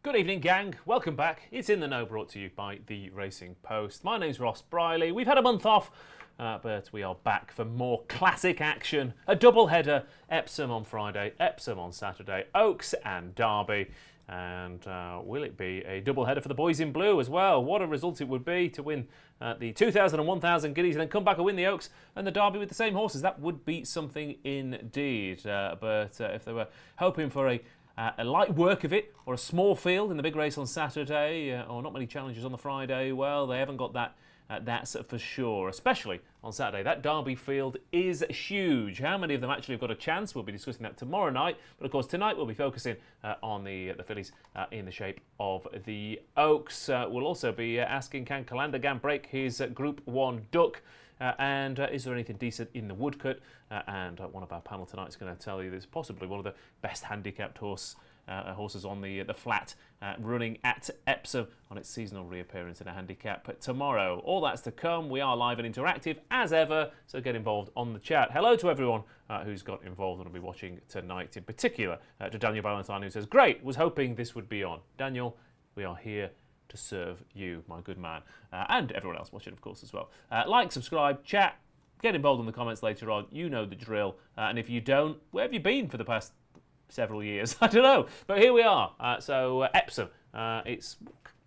Good evening, gang. Welcome back. It's In the Know, brought to you by The Racing Post. My name's Ross Brierley. We've had a month off, but we are back for more classic action. A double header, Epsom on Friday, Epsom on Saturday, Oaks and Derby. And will it be a double header for the boys in blue as well? What a result it would be to win the 2,000 and 1,000 guineas and then come back and win the Oaks and the Derby with the same horses. That would be something indeed. But if they were hoping for a light work of it, or a small field in the big race on Saturday, or not many challenges on the Friday, well, they haven't got that. That's for sure, especially on Saturday. That Derby field is huge. How many of them actually have got a chance? We'll be discussing that tomorrow night. But of course, tonight we'll be focusing on the fillies in the shape of the Oaks. We'll also be asking, can Calandagan break his Group 1 duck? And is there anything decent in the Woodcote? And one of our panel tonight is going to tell you there's possibly one of the best handicapped horses on the flat running at Epsom on its seasonal reappearance in a handicap tomorrow. All that's to come. We are live and interactive as ever, so get involved on the chat. Hello to everyone who's got involved and will be watching tonight, in particular to Daniel Valentine, who says, great, was hoping this would be on. Daniel, we are here to serve you, my good man, and everyone else watching, of course, as well. Like, subscribe, chat, get involved in the comments later on. You know the drill. And if you don't, where have you been for the past several years? I don't know. But here we are. So Epsom, it's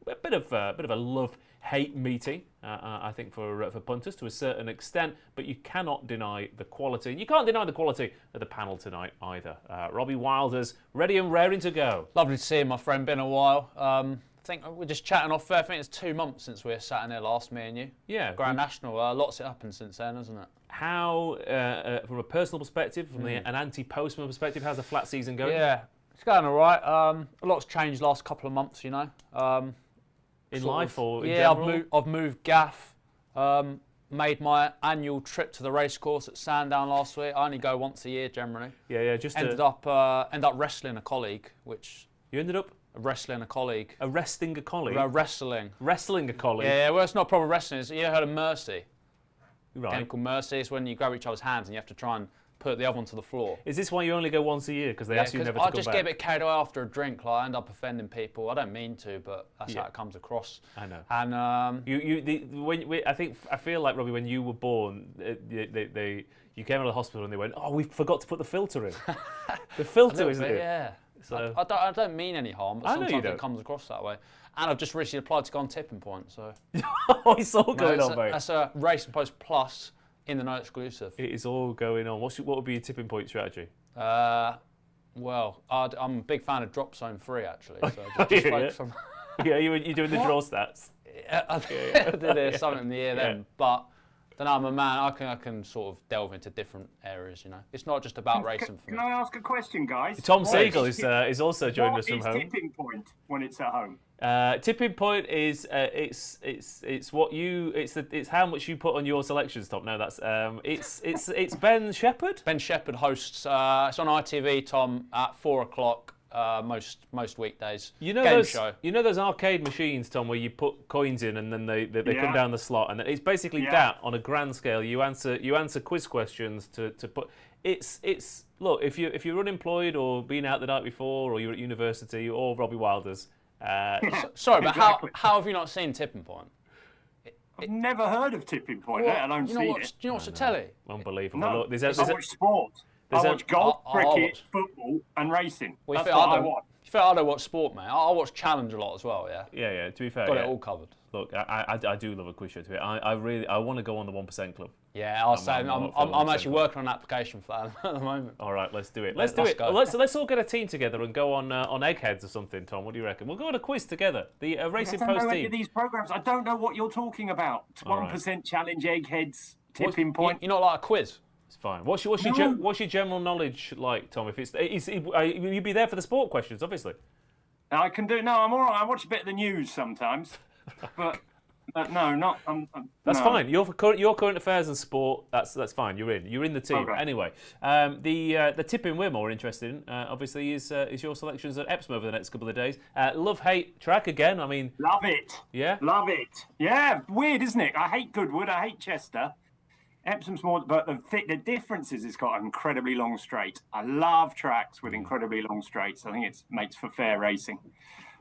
a bit of a love-hate meeting, I think, for punters to a certain extent. But you cannot deny the quality. You can't deny the quality of the panel tonight either. Robbie Wilder's ready and raring to go. Lovely to see you, my friend. Been a while. I think we're just chatting off there. I think it's 2 months since we were sat in there last, me and you. Yeah. Grand National. Lots has happened since then, hasn't it? How, from a personal perspective, from an anti-postman perspective, how's the flat season going? Yeah, it's going all right. A lot's changed last couple of months, you know. In life or in yeah, general? I've moved gaff. Made my annual trip to the racecourse at Sandown last week. I only go once a year generally. Yeah. Just ended up wrestling a colleague, which you ended up wrestling a colleague. Arresting a colleague? Wrestling a colleague? Yeah, well, it's not proper wrestling. You ever heard of Mercy? Right. A game called Mercy. It's when you grab each other's hands and you have to try and put the other one to the floor. Is this why you only go once a year? Because they ask you never to come back? I just get a bit carried away after a drink. Like, I end up offending people. I don't mean to, but that's how it comes across. I know. And I feel like, Robbie, when you were born, you came out of the hospital and they went, "Oh, we forgot to put the filter in." The filter, isn't it? Yeah. So I don't mean any harm, but sometimes it comes across that way. And I've just recently applied to go on Tipping Point, so. Oh, it's all going on, mate. That's a Racing Post Plus in the no exclusive. It is all going on. What would be your Tipping Point strategy? Well, I'm a big fan of Drop Zone 3, actually. So just focus on. Yeah, you're doing the draw stats. I did something in the year then, but. I don't know, I'm a man. I can sort of delve into different areas, you know. It's not just about racing for me. Can I ask a question, guys? Tom Segal is also joining us from home. What is Tipping Point when it's at home? Tipping Point is it's how much you put on your selections, Tom. No, that's it's Ben Shepherd. Ben Shepherd hosts. It's on ITV, Tom, at 4 o'clock. Most weekdays. You know Game those show. You know those arcade machines, Tom, where you put coins in and then they come down the slot, and it's basically that on a grand scale. You answer quiz questions to put. It's look, if you're unemployed or been out the night before or you're at university or Robbie Wilder's. Sorry, but how have you not seen Tipping Point? I've never heard of Tipping Point, let alone seen it. Do you watch the telly? Unbelievable. No, Look, I watch sport. I watch golf, cricket, football, and racing. That's what I watch. I don't watch sport, mate. I watch Challenge a lot as well. Yeah. Yeah. To be fair, got it all covered. Look, I do love a quiz show. I want to go on the 1% club. Yeah, I'm actually working on an application for that at the moment. All right, let's do it. Let's do it. Let's all get a team together and go on Eggheads or something. Tom, what do you reckon? We'll go on a quiz together. The Racing Post team. I don't know any of these programs. I don't know what you're talking about. 1% Challenge, Eggheads, Tipping Point. You're not like a quiz. It's fine. What's your general knowledge like, Tom? If you'd be there for the sport questions, obviously. I can do. No, I'm all right. I watch a bit of the news sometimes, but no, not. That's fine. Your current affairs and sport. That's fine. You're in the team. Okay. Anyway, the tipping we're more interested in, obviously, is your selections at Epsom over the next couple of days. Love-hate track again. I mean, love it. Yeah. Love it. Yeah. Weird, isn't it? I hate Goodwood. I hate Chester. Epsom's more, but the difference is it's got an incredibly long straight. I love tracks with incredibly long straights. I think it makes for fair racing.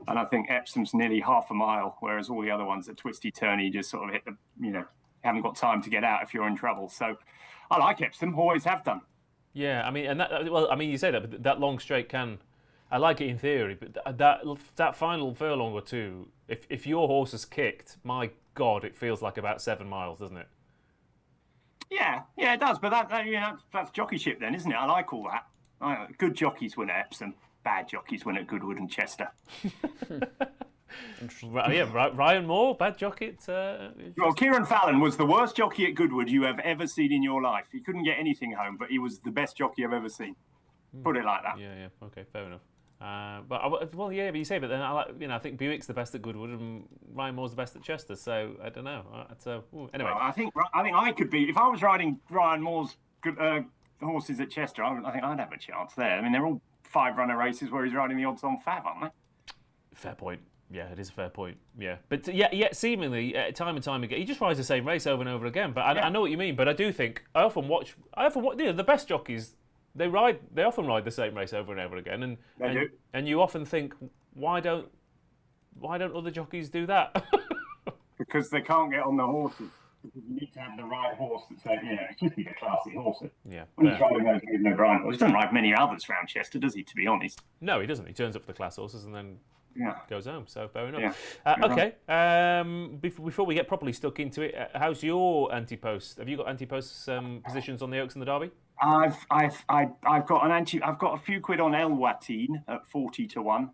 And I think Epsom's nearly half a mile, whereas all the other ones are twisty, turny, just sort of hit the, haven't got time to get out if you're in trouble. So I like Epsom, always have done. Yeah, I mean, and you say that, but that long straight I like it in theory, but that final furlong or two, if your horse is kicked, my God, it feels like about 7 miles, doesn't it? Yeah, it does. But that's jockeyship then, isn't it? I like all that. Good jockeys win at Epsom. Bad jockeys win at Goodwood and Chester. Ryan Moore, bad jockey Well, Kieran Fallon was the worst jockey at Goodwood you have ever seen in your life. He couldn't get anything home, but he was the best jockey I've ever seen. Put it like that. Yeah. Okay, fair enough. But you say, but then I think Buick's the best at Goodwood and Ryan Moore's the best at Chester. So I don't know. Anyway, well, I think I could be if I was riding Ryan Moore's horses at Chester. I think I'd have a chance there. I mean, they're all 5-runner races where he's riding the odds-on fav, aren't they? Fair point. Yeah, it is a fair point. Yeah, but seemingly time and time again, he just rides the same race over and over again. But I know what you mean. But I do think I often watch the best jockeys. They often ride the same race over and over again, and you often think, why don't other jockeys do that? Because they can't get on the horses. Because you need to have the right horse that's it should be a classy horse. Yeah. When he's riding those with O'Brien horses, he doesn't ride many others round Chester, does he? To be honest. No, he doesn't. He turns up for the class horses and then goes home. So fair enough. Yeah. Okay. Before we get properly stuck into it, how's your anti-post? Have you got anti-post positions on the Oaks and the Derby? I've got a few quid on El Wateen at 40-1,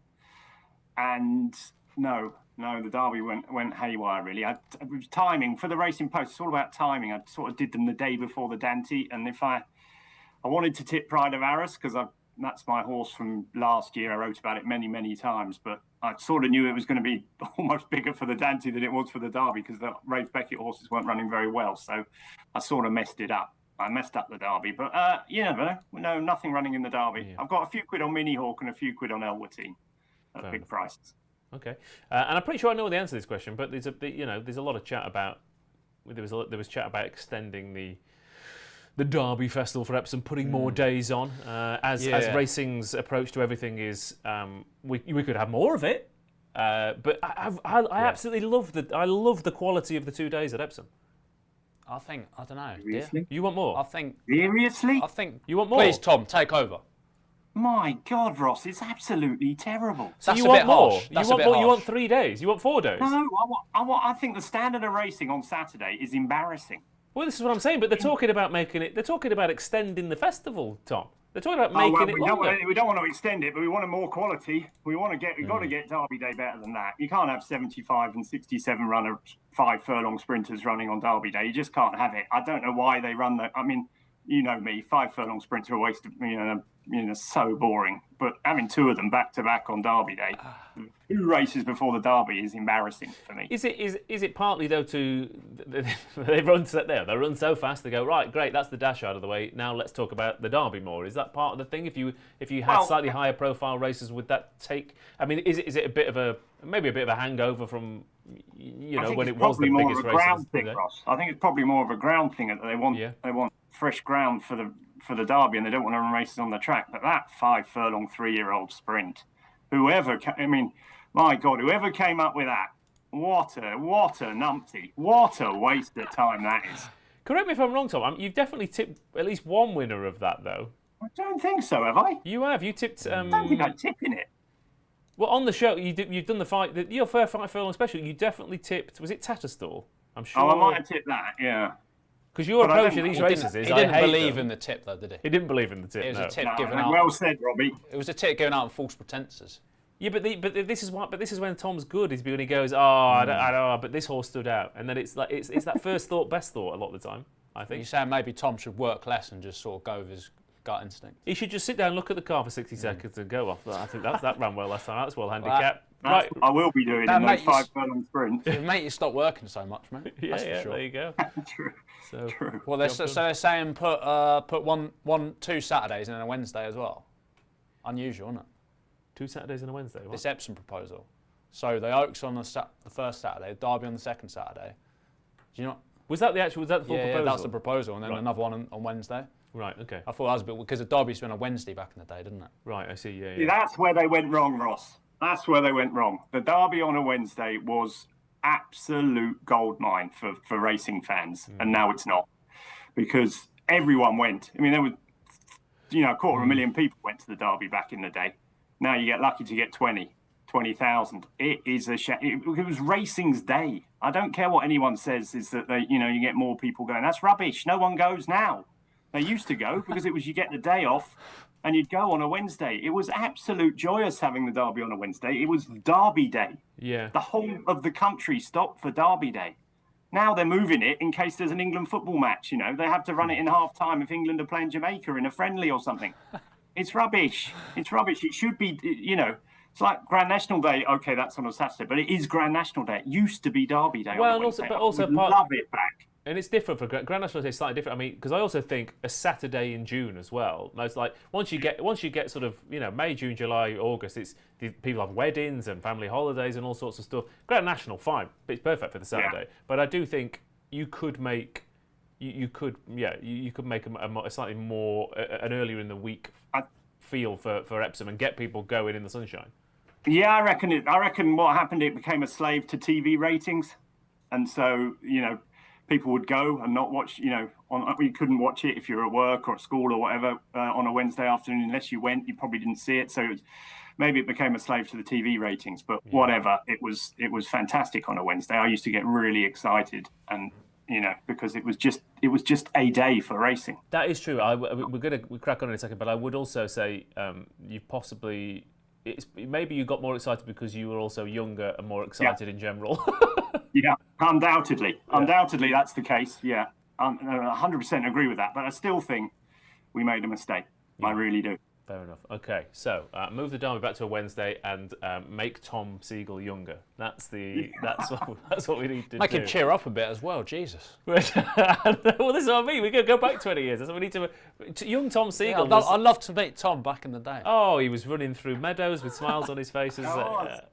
and no, the Derby went haywire really. It was timing for the Racing Post. It's all about timing. I sort of did them the day before the Dante, and if I wanted to tip Pride of Arras because that's my horse from last year. I wrote about it many times, but I sort of knew it was going to be almost bigger for the Dante than it was for the Derby because the Rafe Beckett horses weren't running very well. So I sort of messed it up. I messed up the Derby, but you never know. No, nothing running in the Derby. Yeah. I've got a few quid on MINNIE HAUK and a few quid on El Wateen at big prices. Okay, and I'm pretty sure I know the answer to this question, but there's a lot of chat about there was chat about extending the Derby Festival for Epsom, putting more days on as racing's approach to everything is we could have more of it, but I absolutely love the quality of the 2 days at Epsom. I don't know. Seriously? You want more? Seriously? I think you want more. Please, Tom, take over. My God, Ross, it's absolutely terrible. So That's you a want bit more? harsh. That's you want a bit more? You harsh. want 3 days? You want 4 days? No, I think the standard of racing on Saturday is embarrassing. Well, this is what I'm saying, but they're talking about they're talking about extending the festival, Tom. They're talking about making it longer. We don't want to extend it, but we want a more quality. We've got to get Derby Day better than that. You can't have 75 and 67 runner 5 furlong sprinters running on Derby Day. You just can't have it. I don't know why they run that. I mean, you know me, 5 furlong sprints are a waste of, so boring. But having 2 of them back to back on Derby Day, 2 races before the Derby is embarrassing for me. Is it partly though they run so fast they go right, great, that's the dash out of the way. Now let's talk about the Derby more. Is that part of the thing? If you had slightly higher profile races, would that take? I mean, is it a bit of a hangover from when it was the biggest race? I think it's probably more of a ground thing that they want fresh ground for the Derby, and they don't want to run races on the track. But that 5 furlong 3-year-old sprint, whoever came up with that, what a numpty, what a waste of time that is. Correct me if I'm wrong, Tom. You've definitely tipped at least one winner of that, though. I don't think so, have I? You have. You tipped. I don't think I'm tipping it. Well, on the show, you've done the fight. Your fair 5 furlong special. You definitely tipped. Was it Tatterstall? I'm sure. Oh, I might have tipped that. Yeah. Because your approach to these races is, he didn't believe in the tip, though, did he? He didn't believe in the tip. It was a tip given out. Well said, Robbie. It was a tip given out on false pretences. Yeah, but this is when Tom's good is when he goes, I don't know, but this horse stood out, and then it's like it's that first thought, best thought a lot of the time. I think. You're saying maybe Tom should work less and just sort of go with his gut instinct. He should just sit down, look at the car for 60 seconds, and go off. I think that ran well last time. That's well handicapped. Right. I will be doing in those 5 furlong sprints. It'll make you stop working so much, mate. That's for sure. There you go. True. Well, they're saying put 2 Saturdays and then a Wednesday as well. Unusual, isn't it? 2 Saturdays and a Wednesday. What? This Epsom proposal. So the Oaks on the first Saturday, Derby on the second Saturday. Do you not? Was that the full proposal? Yeah, that's the proposal, and then Right. another one on Wednesday. Right, okay. I thought that was a bit, because the Derby used to be on a Wednesday back in the day, didn't it? Right, I see, yeah. See, that's where they went wrong, Ross. That's where they went wrong. The Derby on a Wednesday was absolute goldmine for racing fans, and now it's not, because everyone went. I mean, there were, a 250,000 people went to the Derby back in the day. Now you get lucky to get 20,000. It is a shame. It was racing's day. I don't care what anyone says. Is that you get more people going? That's rubbish. No one goes now. They used to go because it was you get the day off and you'd go on a Wednesday. It was absolute joyous having the Derby on a Wednesday. It was Derby Day. Yeah. The whole of the country stopped for Derby Day. Now they're moving it in case there's an England football match. They have to run it in half time if England are playing Jamaica in a friendly or something. It's rubbish. It's rubbish. It should be, it's like Grand National Day. Okay, that's on a Saturday, but it is Grand National Day. It used to be Derby Day. Well, on a Wednesday. but also love it back. And it's different for Grand National Day. It's slightly different. I mean, because I also think a Saturday in June as well. It's like once you get sort of May, June, July, August. People have weddings and family holidays and all sorts of stuff. Grand National, fine, it's perfect for the Saturday. Yeah. But I do think you could make you could make a slightly more an earlier in the week feel for Epsom and get people going in the sunshine. Yeah, I reckon what happened, it became a slave to TV ratings, and so people would go and not watch. You couldn't watch it if you were at work or at school or whatever on a Wednesday afternoon unless you went. You probably didn't see it, so maybe it became a slave to the TV ratings. But whatever, it was fantastic on a Wednesday. I used to get really excited, and because it was just a day for racing. That is true. We'll crack on in a second, but I would also say you possibly. Maybe you got more excited because you were also younger and more excited in general. Yeah, undoubtedly. Yeah. Undoubtedly, that's the case. Yeah, I 100% agree with that. But I still think we made a mistake. Yeah. I really do. Fair enough. Okay, so move the Derby back to a Wednesday and make Tom Segal younger. That's what we need to do. Make him cheer up a bit as well. Jesus. Well, this is what I mean. We're going to go back 20 years. That's what we need to young Tom Segal. Yeah, I'd love to meet Tom back in the day. Oh, he was running through meadows with smiles on his face.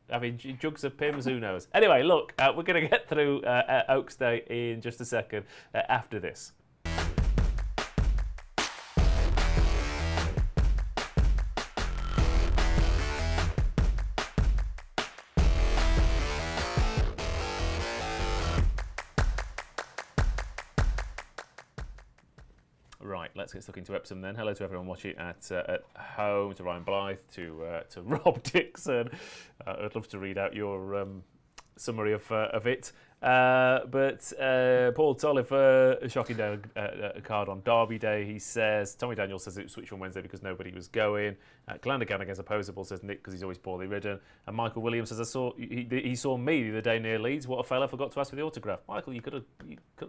Having jugs of Pimm's, who knows? Anyway, look, we're going to get through Oaks Day in just a second after this. Right, let's get stuck into Epsom then. Hello to everyone watching at home, to Ryan Blythe, to Rob Dixon. I'd love to read out your summary of it. But Paul Tolliver shocking down a card on Derby Day. He says Tommy Daniels says it was switched on Wednesday because nobody was going. Glandagan against Opposable says Nick because he's always poorly ridden. And Michael Williams says he saw me the other day near Leeds. What a fella! Forgot to ask for the autograph. Michael, you could have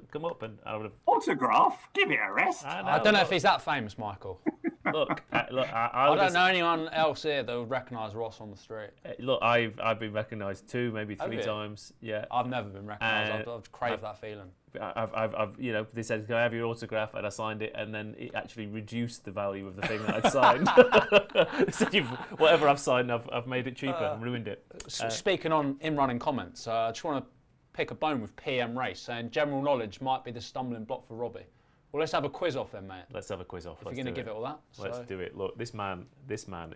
come up and I would have. Autograph? Give it a rest. I don't know if he's that famous, Michael. Look, I don't know anyone else here that would recognise Ross on the street. Look, I've been recognised 2, maybe 3 times. Yeah, I've never been recognised. I've craved that feeling. I've they said, "Can I have your autograph?" and I signed it, and then it actually reduced the value of the thing that I'd signed. So whatever I've signed, I've made it cheaper and ruined it. Speaking on in-running comments, I just want to pick a bone with PM Race, saying general knowledge might be the stumbling block for Robbie. Well, let's have a quiz off then, mate. Let's have a quiz off. If you're going to give it all that. Let's do it. Look, this man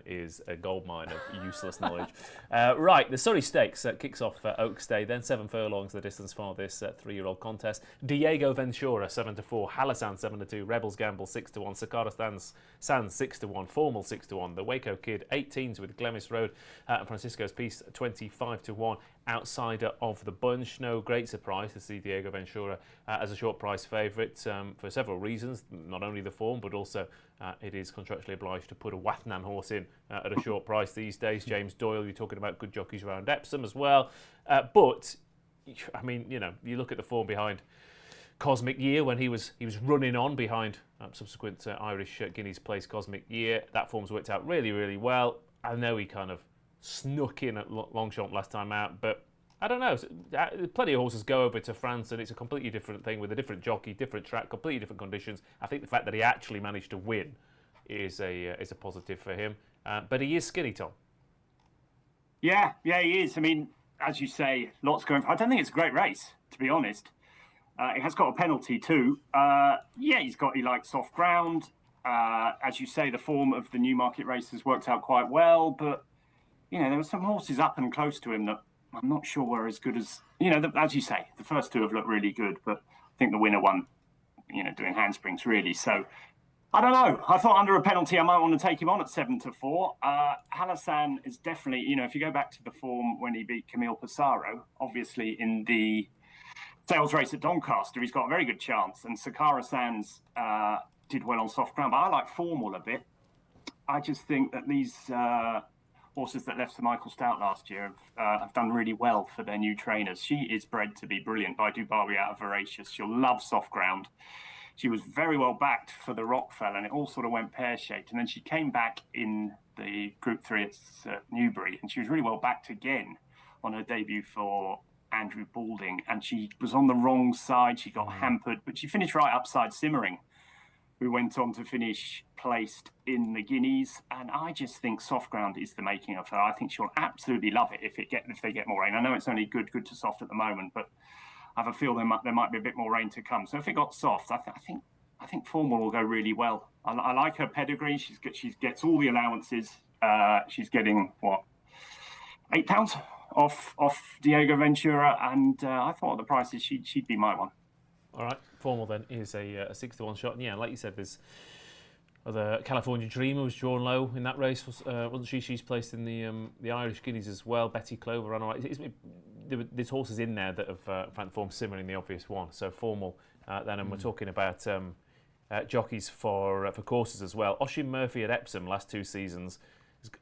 is a goldmine of useless knowledge. Right, the Surrey Stakes kicks off Oaks Day, then 7 furlongs the distance for this 3-year-old contest. Diego Ventura 7-4, Halasan 7-2, Rebels Gamble 6-1, Sakara Sands 6-1, Formal 6-1, the Waco Kid 18s with Glemis Road and Francisco's Peace 25-1. Outsider of the bunch. No great surprise to see Diego Ventura as a short price favourite for several reasons, not only the form but also it is contractually obliged to put a Wathnan horse in at a short price these days. James Doyle, you're talking about good jockeys around Epsom as well, but I mean, you look at the form behind Cosmic Year when he was running on behind subsequent Irish Guineas Place Cosmic Year. That form's worked out really, really well. I know he kind of snuck in at Longchamp last time out, but I don't know. Plenty of horses go over to France and it's a completely different thing with a different jockey, different track, completely different conditions. I think the fact that he actually managed to win is a positive for him. But he is skinny, Tom. Yeah, he is. I mean, as you say, lots going for. I don't think it's a great race, to be honest. He has got a penalty too. He likes soft ground. As you say, the form of the Newmarket race has worked out quite well, but there were some horses up and close to him that I'm not sure were as good as, as you say, the first two have looked really good, but I think the winner won, doing handsprings really. So I don't know. I thought under a penalty, I might want to take him on at 7-4. Halassan is definitely, if you go back to the form when he beat Camille Pissarro, obviously in the sales race at Doncaster, he's got a very good chance. And Sakara Sands did well on soft ground, but I like Formal a bit. I just think that these horses that left Sir Michael Stout last year have done really well for their new trainers. She is bred to be brilliant by Dubarry out of Voracious. She'll love soft ground. She was very well backed for the Rockfell, and it all sort of went pear-shaped. And then she came back in the Group 3 at Newbury, and she was really well backed again on her debut for Andrew Balding. And she was on the wrong side. She got hampered, but she finished right upside Simmering, who went on to finish placed in the Guineas. And I just think soft ground is the making of her. I think she'll absolutely love it if they get more rain. I know it's only good to soft at the moment, but I have a feel there might be a bit more rain to come. So if it got soft, I think Formal will go really well. I like her pedigree. She gets all the allowances. She's getting £8 off Diego Ventura, and I thought at the prices she'd be my one. All right, Formal then is a 6-1 shot. And yeah, like you said, there's the California Dreamer was drawn low in that race, wasn't she? She's placed in the Irish Guineas as well. Betty Clover ran all right. There's horses in there that have found the form Simmering the obvious one. So Formal then, and we're talking about jockeys for courses as well. Oisin Murphy at Epsom last 2 seasons,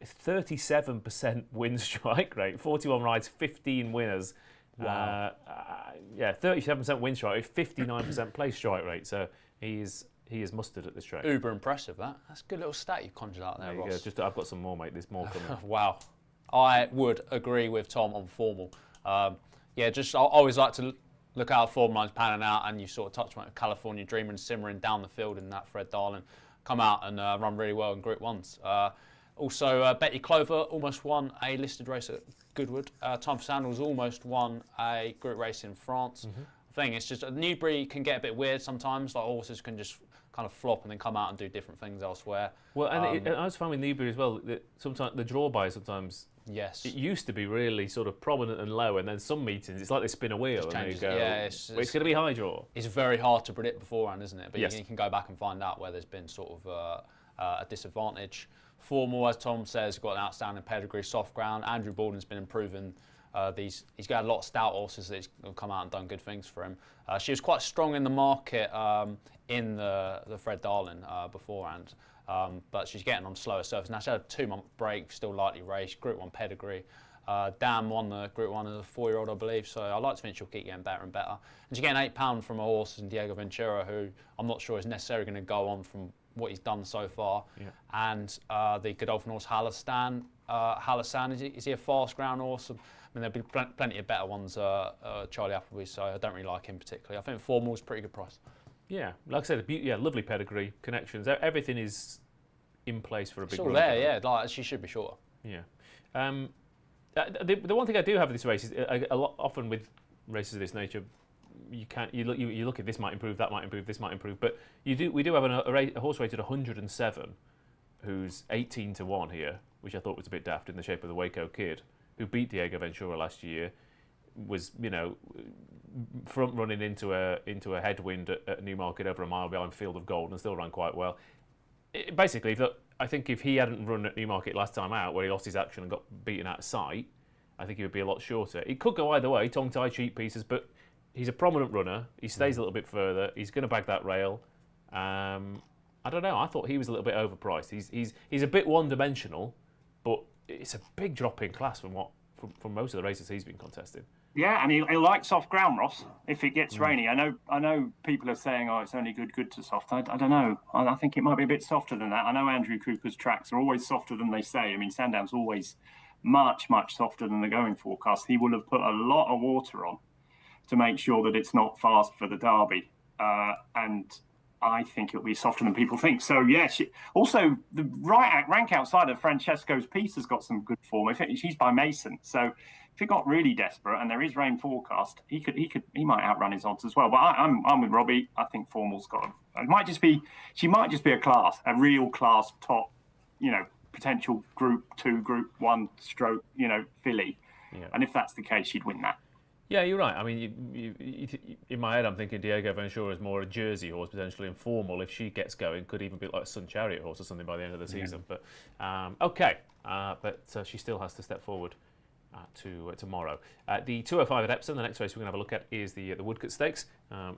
37% win strike rate, 41 rides, 15 winners. Wow. 37% win strike rate, 59% place strike rate. So he is mustard at this track. Uber impressive, that. That's a good little stat you conjured out there, Ross. I've got some more, mate. There's more coming. Wow. I would agree with Tom on Formal. I always like to look how form lines panning out, and you sort of touch on California Dreamer and Simmering down the field in that Fred Darling come out and run really well in Group 1s. Also, Betty Clover almost won a listed race at Goodwood. Time for Sandals almost won a group race in France. Mm-hmm. I think it's just Newbury can get a bit weird sometimes. Like horses can just kind of flop and then come out and do different things elsewhere. Well, and I was finding with Newbury as well that sometimes the draw by sometimes. Yes. It used to be really sort of prominent and low, and then some meetings it's like they spin a wheel and they go, it's going to be high draw. It's very hard to predict beforehand, isn't it? But yes. you can go back and find out where there's been sort of a disadvantage. Formal, as Tom says, got an outstanding pedigree, soft ground. Andrew Baldwin's been improving he's got a lot of stout horses that have come out and done good things for him. She was quite strong in the market in the Fred Darling beforehand. But she's getting on slower surface. Now she had a 2-month break, still lightly raced, Group 1 pedigree. Dan won the Group 1 as a 4-year-old, I believe, so I like to think she'll keep getting better and better. And she's getting £8 from a horse in Diego Ventura, who I'm not sure is necessarily going to go on from what he's done so far. Yeah. And the Godolphin horse Halassan, is he a fast ground horse? I mean, there'll be plenty of better ones, Charlie Appleby, so I don't really like him particularly. I think Formal's a pretty good price. Yeah, like I said, lovely pedigree, connections, everything is in place for a big run. It's all there, yeah, like she should be shorter. Yeah. The one thing I do have with this race is a lot, often with races of this nature, you look at this might improve, that might improve, this might improve, but we do have a horse rated 107 who's 18-1 here, which I thought was a bit daft in the shape of the Waco Kid, who beat Diego Ventura last year, was front running into a headwind at Newmarket over a mile behind Field of Gold and still ran quite well. Basically, I think if he hadn't run at Newmarket last time out, where he lost his action and got beaten out of sight, I think he would be a lot shorter. It could go either way, tongue-tie, cheap pieces, but he's a prominent runner. He stays a little bit further. He's going to bag that rail. I don't know. I thought he was a little bit overpriced. He's a bit one-dimensional, but it's a big drop in class from most of the races he's been contesting. Yeah, and he'll like soft ground, Ross, if it gets rainy. I know people are saying, it's only good to soft. I don't know. I think it might be a bit softer than that. I know Andrew Cooper's tracks are always softer than they say. I mean, Sandown's always much, much softer than the going forecast. He will have put a lot of water on to make sure that it's not fast for the Derby. And I think it'll be softer than people think. So yeah, also the rank outside of Francesco's piece has got some good form. She's by Mason, so if it got really desperate and there is rain forecast, he might outrun his odds as well. But I'm with Robbie. I think Formal's got. She might just be a real class top, potential Group 2, Group 1 stroke, filly. Yeah. And if that's the case, she'd win that. Yeah, you're right. I mean, in my head, I'm thinking Diego Ventura is more a Jersey horse, potentially informal. If she gets going, could even be like a Sun Chariot horse or something by the end of the season. But okay, but she still has to step forward to tomorrow. The 205 at Epsom. The next race we're going to have a look at is the Woodcote Stakes.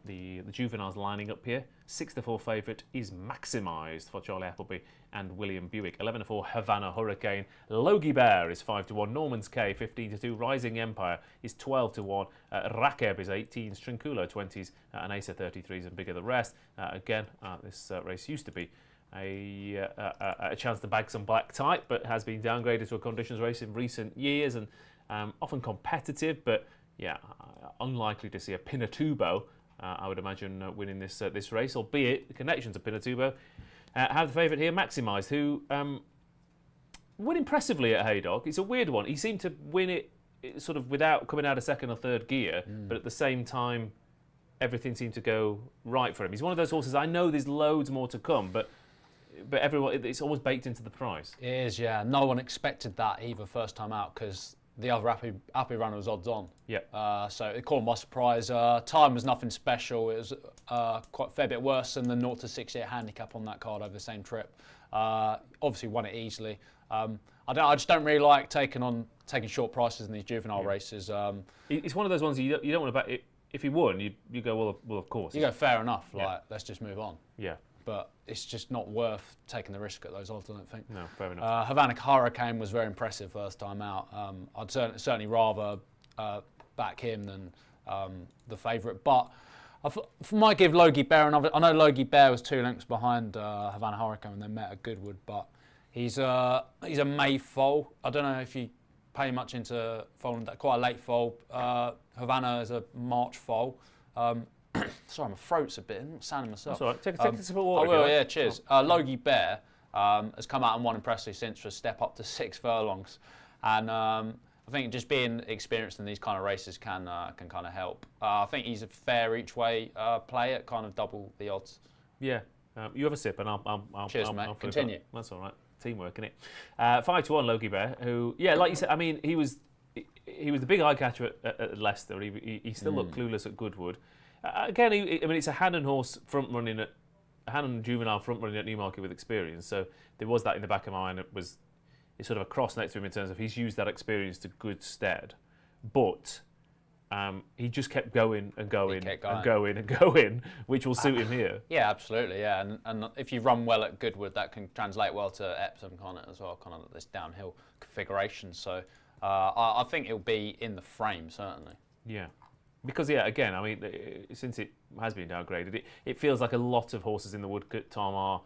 The juveniles lining up here. 6-4 favourite is Maximised for Charlie Appleby and William Buick. 11-4 Havana Hurricane. Logie Bear is 5-1. Norman's K 15-2. Rising Empire is 12-1. Rakeb is 18s. Trinculo 20s. And Ace 33s and Bigger the Rest. Again, this race used to be a chance to bag some black type, but has been downgraded to a conditions race in recent years, and often competitive, but yeah, unlikely to see a Pinatubo, I would imagine, winning this race, albeit the connection to Pinatubo. Have the favourite here, Maximised, who won impressively at Haydock. It's a weird one. He seemed to win it sort of without coming out of second or third gear, but at the same time, everything seemed to go right for him. He's one of those horses, I know there's loads more to come, but everyone, it's always baked into the price. It is, yeah. No one expected that either first time out because the other happy runner was odds on. Yeah. So it caught him by surprise. Time was nothing special. It was quite a fair bit worse than the 0-68 handicap on that card over the same trip. Obviously won it easily. I just don't really like taking short prices in these juvenile races. It's one of those ones you don't want to bet. If he won, you go, well, of course. You go, fair enough. Let's just move on. Yeah. But it's just not worth taking the risk at those odds, I don't think. No, fair enough. Havana Hurricane was very impressive first time out. I'd certainly rather back him than the favourite. But I might give Logie Bear another. I know Logie Bear was 2 lengths behind Havana Hurricane when they met at Goodwood, but he's a May foal. I don't know if you pay much into foaling, quite a late foal. Havana is a March foal. Sorry, my throat's a bit. I'm not sounding myself. That's all right. Take a sip of water. I will, yeah, cheers. Logie Bear has come out and won impressively since for a step up to 6 furlongs. And I think just being experienced in these kind of races can kind of help. I think he's a fair each way play at kind of double the odds. Yeah. You have a sip and I'll cheers, mate. I'll Continue. That's all right. Teamwork, innit? 5-1 Logie Bear, who, yeah, like you said, I mean, he was the big eye catcher at Leicester. He still looked clueless at Goodwood. Again, it's a Hannon horse Hannon juvenile front running at Newmarket with experience. So there was that in the back of my mind. It's sort of a cross next to him in terms of he's used that experience to good stead, but he just kept going and going and going and going, which will suit him here. Yeah, absolutely. Yeah, and if you run well at Goodwood, that can translate well to Epsom, can't it, as well? Kind of this downhill configuration. So I think it'll be in the frame certainly. Yeah. Because, yeah, again, I mean, since it has been downgraded, it feels like a lot of horses in the Woodcote Tom are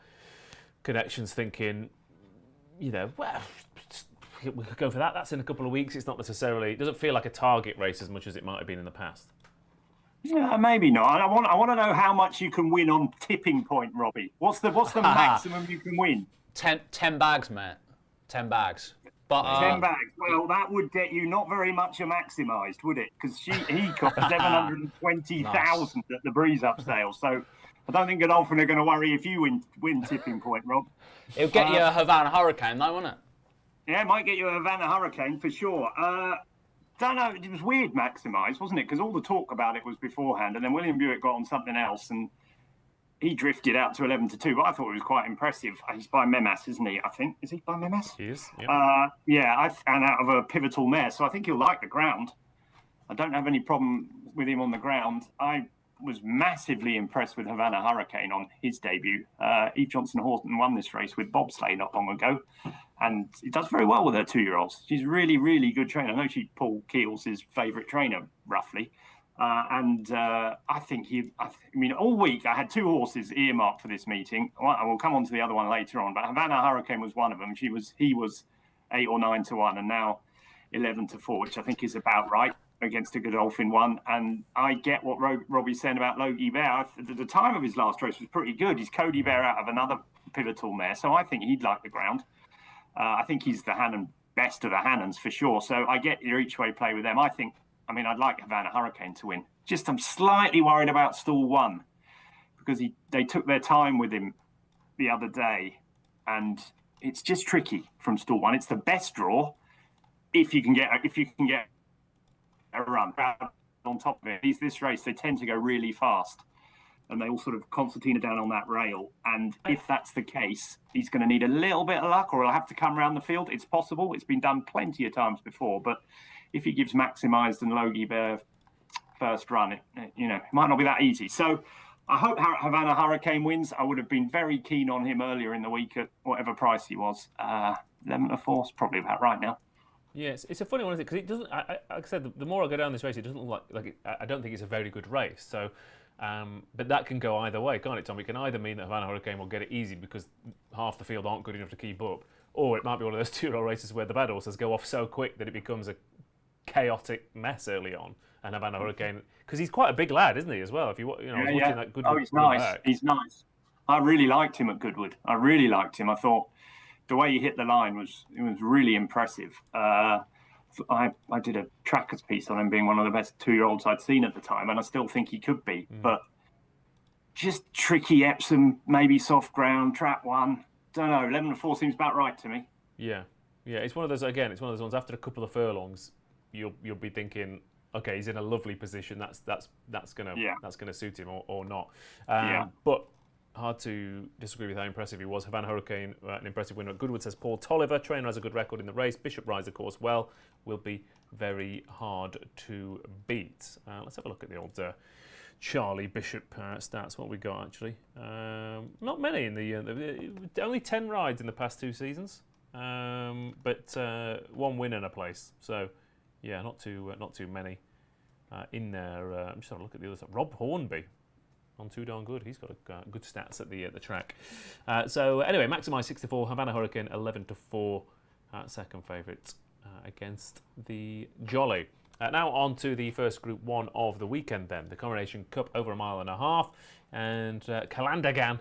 connections thinking, well, we could go for that. That's in a couple of weeks. It's not necessarily, it doesn't feel like a target race as much as it might have been in the past. Yeah, maybe not. I want to know how much you can win on tipping point, Robbie. What's the maximum you can win? 10 bags, mate. 10 bags. But, 10 bags. Well, that would get you not very much a Maximised, would it? Because he cost 720,000 at the Breeze Up sale. So I don't think Godolphin are going to worry if you win tipping point, Rob. It'll get you a Havana Hurricane, though, won't it? Yeah, it might get you a Havana Hurricane for sure. Don't know. It was weird, Maximised, wasn't it? Because all the talk about it was beforehand, and then William Buick got on something else, and he drifted out to 11-2. But I thought it was quite impressive. He's by Memas, isn't he? I think is he by Memas? He is. Yeah. And out of a pivotal mare, so I think he'll like the ground. I don't have any problem with him on the ground. I was massively impressed with Havana Hurricane on his debut. Eve Johnson Horton won this race with bobsleigh not long ago, and he does very well with her 2-year-olds. She's a really, really good trainer. I know Paul Keels' his favourite trainer, roughly. I think all week I had 2 horses earmarked for this meeting. I will come on to the other one later on, but Havana Hurricane was one of them. He was 8 or 9 to 1, and now 11 to 4, which I think is about right. against a Godolphin one, and I get what Robbie's saying about Logie Bear. The time of his last race was pretty good. He's Cody Bear out of another pivotal mare, so I think he'd like the ground. I think he's the Hannon best of the Hannons for sure. So I get your each way play with them. I'd like Havana Hurricane to win. Just I'm slightly worried about stall 1 because they took their time with him the other day, and it's just tricky from stall 1. It's the best draw if you can get a run on top of it. This race, they tend to go really fast, and they all sort of concertina down on that rail. And if that's the case, he's going to need a little bit of luck, or he'll have to come around the field. It's possible. It's been done plenty of times before. But if he gives Maximised and Logie Bear first run, it might not be that easy. So I hope Havana Hurricane wins. I would have been very keen on him earlier in the week at whatever price he was. 11-4 is probably about right now. Yes, it's a funny one, isn't it? Because it doesn't. Like I said, the more I go down this race, it doesn't look like I don't think it's a very good race. So, but that can go either way, can't it, Tom? It can either mean that Havana Hurricane will get it easy because half the field aren't good enough to keep up, or it might be one of those 2-year-old races where the bad horses go off so quick that it becomes a chaotic mess early on, and Havana Hurricane, because he's quite a big lad, isn't he, as well? If I was watching that Goodwood. Oh, he's nice. Back. He's nice. I really liked him at Goodwood. I really liked him. I thought the way he hit the line was really impressive. I did a trackers piece on him being one of the best 2-year-olds I'd seen at the time, and I still think he could be. But just tricky Epsom, maybe soft ground, trap 1. Don't know. 11-4 seems about right to me. Yeah. It's one of those. Again, it's one of those ones. After a couple of furlongs, you'll be thinking, okay, he's in a lovely position. That's gonna suit him or not. But hard to disagree with how impressive he was. Havana Hurricane, an impressive winner at Goodwood, says Paul Tolliver. Trainer has a good record in the race. Bishop Rise, of course, will be very hard to beat. Let's have a look at the old Charlie Bishop stats. What we got actually? Not many in the only 10 rides in the past 2 seasons, but 1 win and a place. So yeah, not too many in there. I'm just having a look at the other stuff. Rob Hornby. On too darn good. He's got good stats at the track. So anyway, Maximise 64, Havana Hurricane 11-4, second favourite against the Jolly. Now on to the first Group 1 of the weekend then, the Coronation Cup over 1.5 miles, and Calandagan.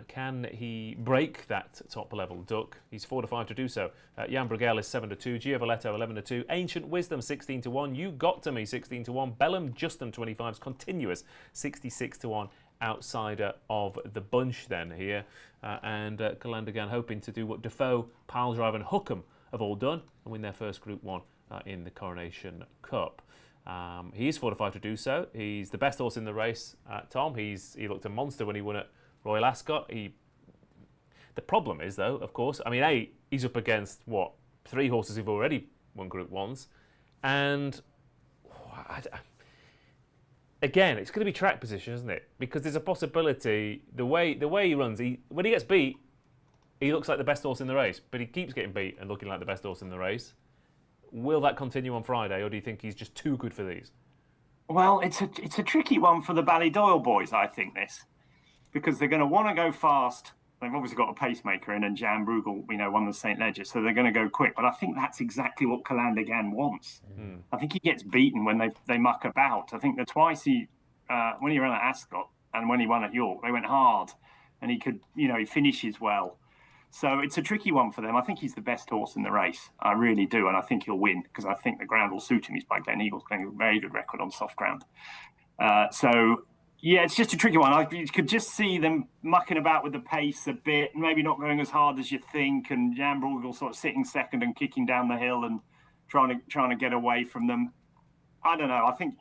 Can he break that top level duck? He's 4-5 to do so. Jan Bruegel is 7-2, Giavoletto 11-2, Ancient Wisdom 16-1, You Got to Me 16-1, Bellum Justin 25's continuous 66-1, outsider of the bunch then here, and Calandagan hoping to do what Defoe, Piledrive and Hookham have all done and win their first Group 1 in the Coronation Cup. He is 4-5 to do so. He's the best horse in the race, Tom. He looked a monster when he won at Royal Ascot. The problem is, though, of course, he's up against, 3 horses who've already won Group 1s. And again, it's going to be track position, isn't it? Because there's a possibility, the way he runs, when he gets beat, he looks like the best horse in the race, but he keeps getting beat and looking like the best horse in the race. Will that continue on Friday, or do you think he's just too good for these? Well, it's a tricky one for the Ballydoyle boys, I think, this. Because they're going to want to go fast. They've obviously got a pacemaker in, and Jan Bruegel, won the St. Ledger, so they're going to go quick. But I think that's exactly what Calandagan wants. I think he gets beaten when they muck about. I think the twice when he ran at Ascot and when he won at York, they went hard, and he could, he finishes well. So it's a tricky one for them. I think he's the best horse in the race. I really do, and I think he'll win because I think the ground will suit him. He's by Glen Eagles, playing a very good record on soft ground. Yeah, it's just a tricky one. You could just see them mucking about with the pace a bit, maybe not going as hard as you think, and Jan Bruegel sort of sitting second and kicking down the hill and trying to get away from them. I don't know. I think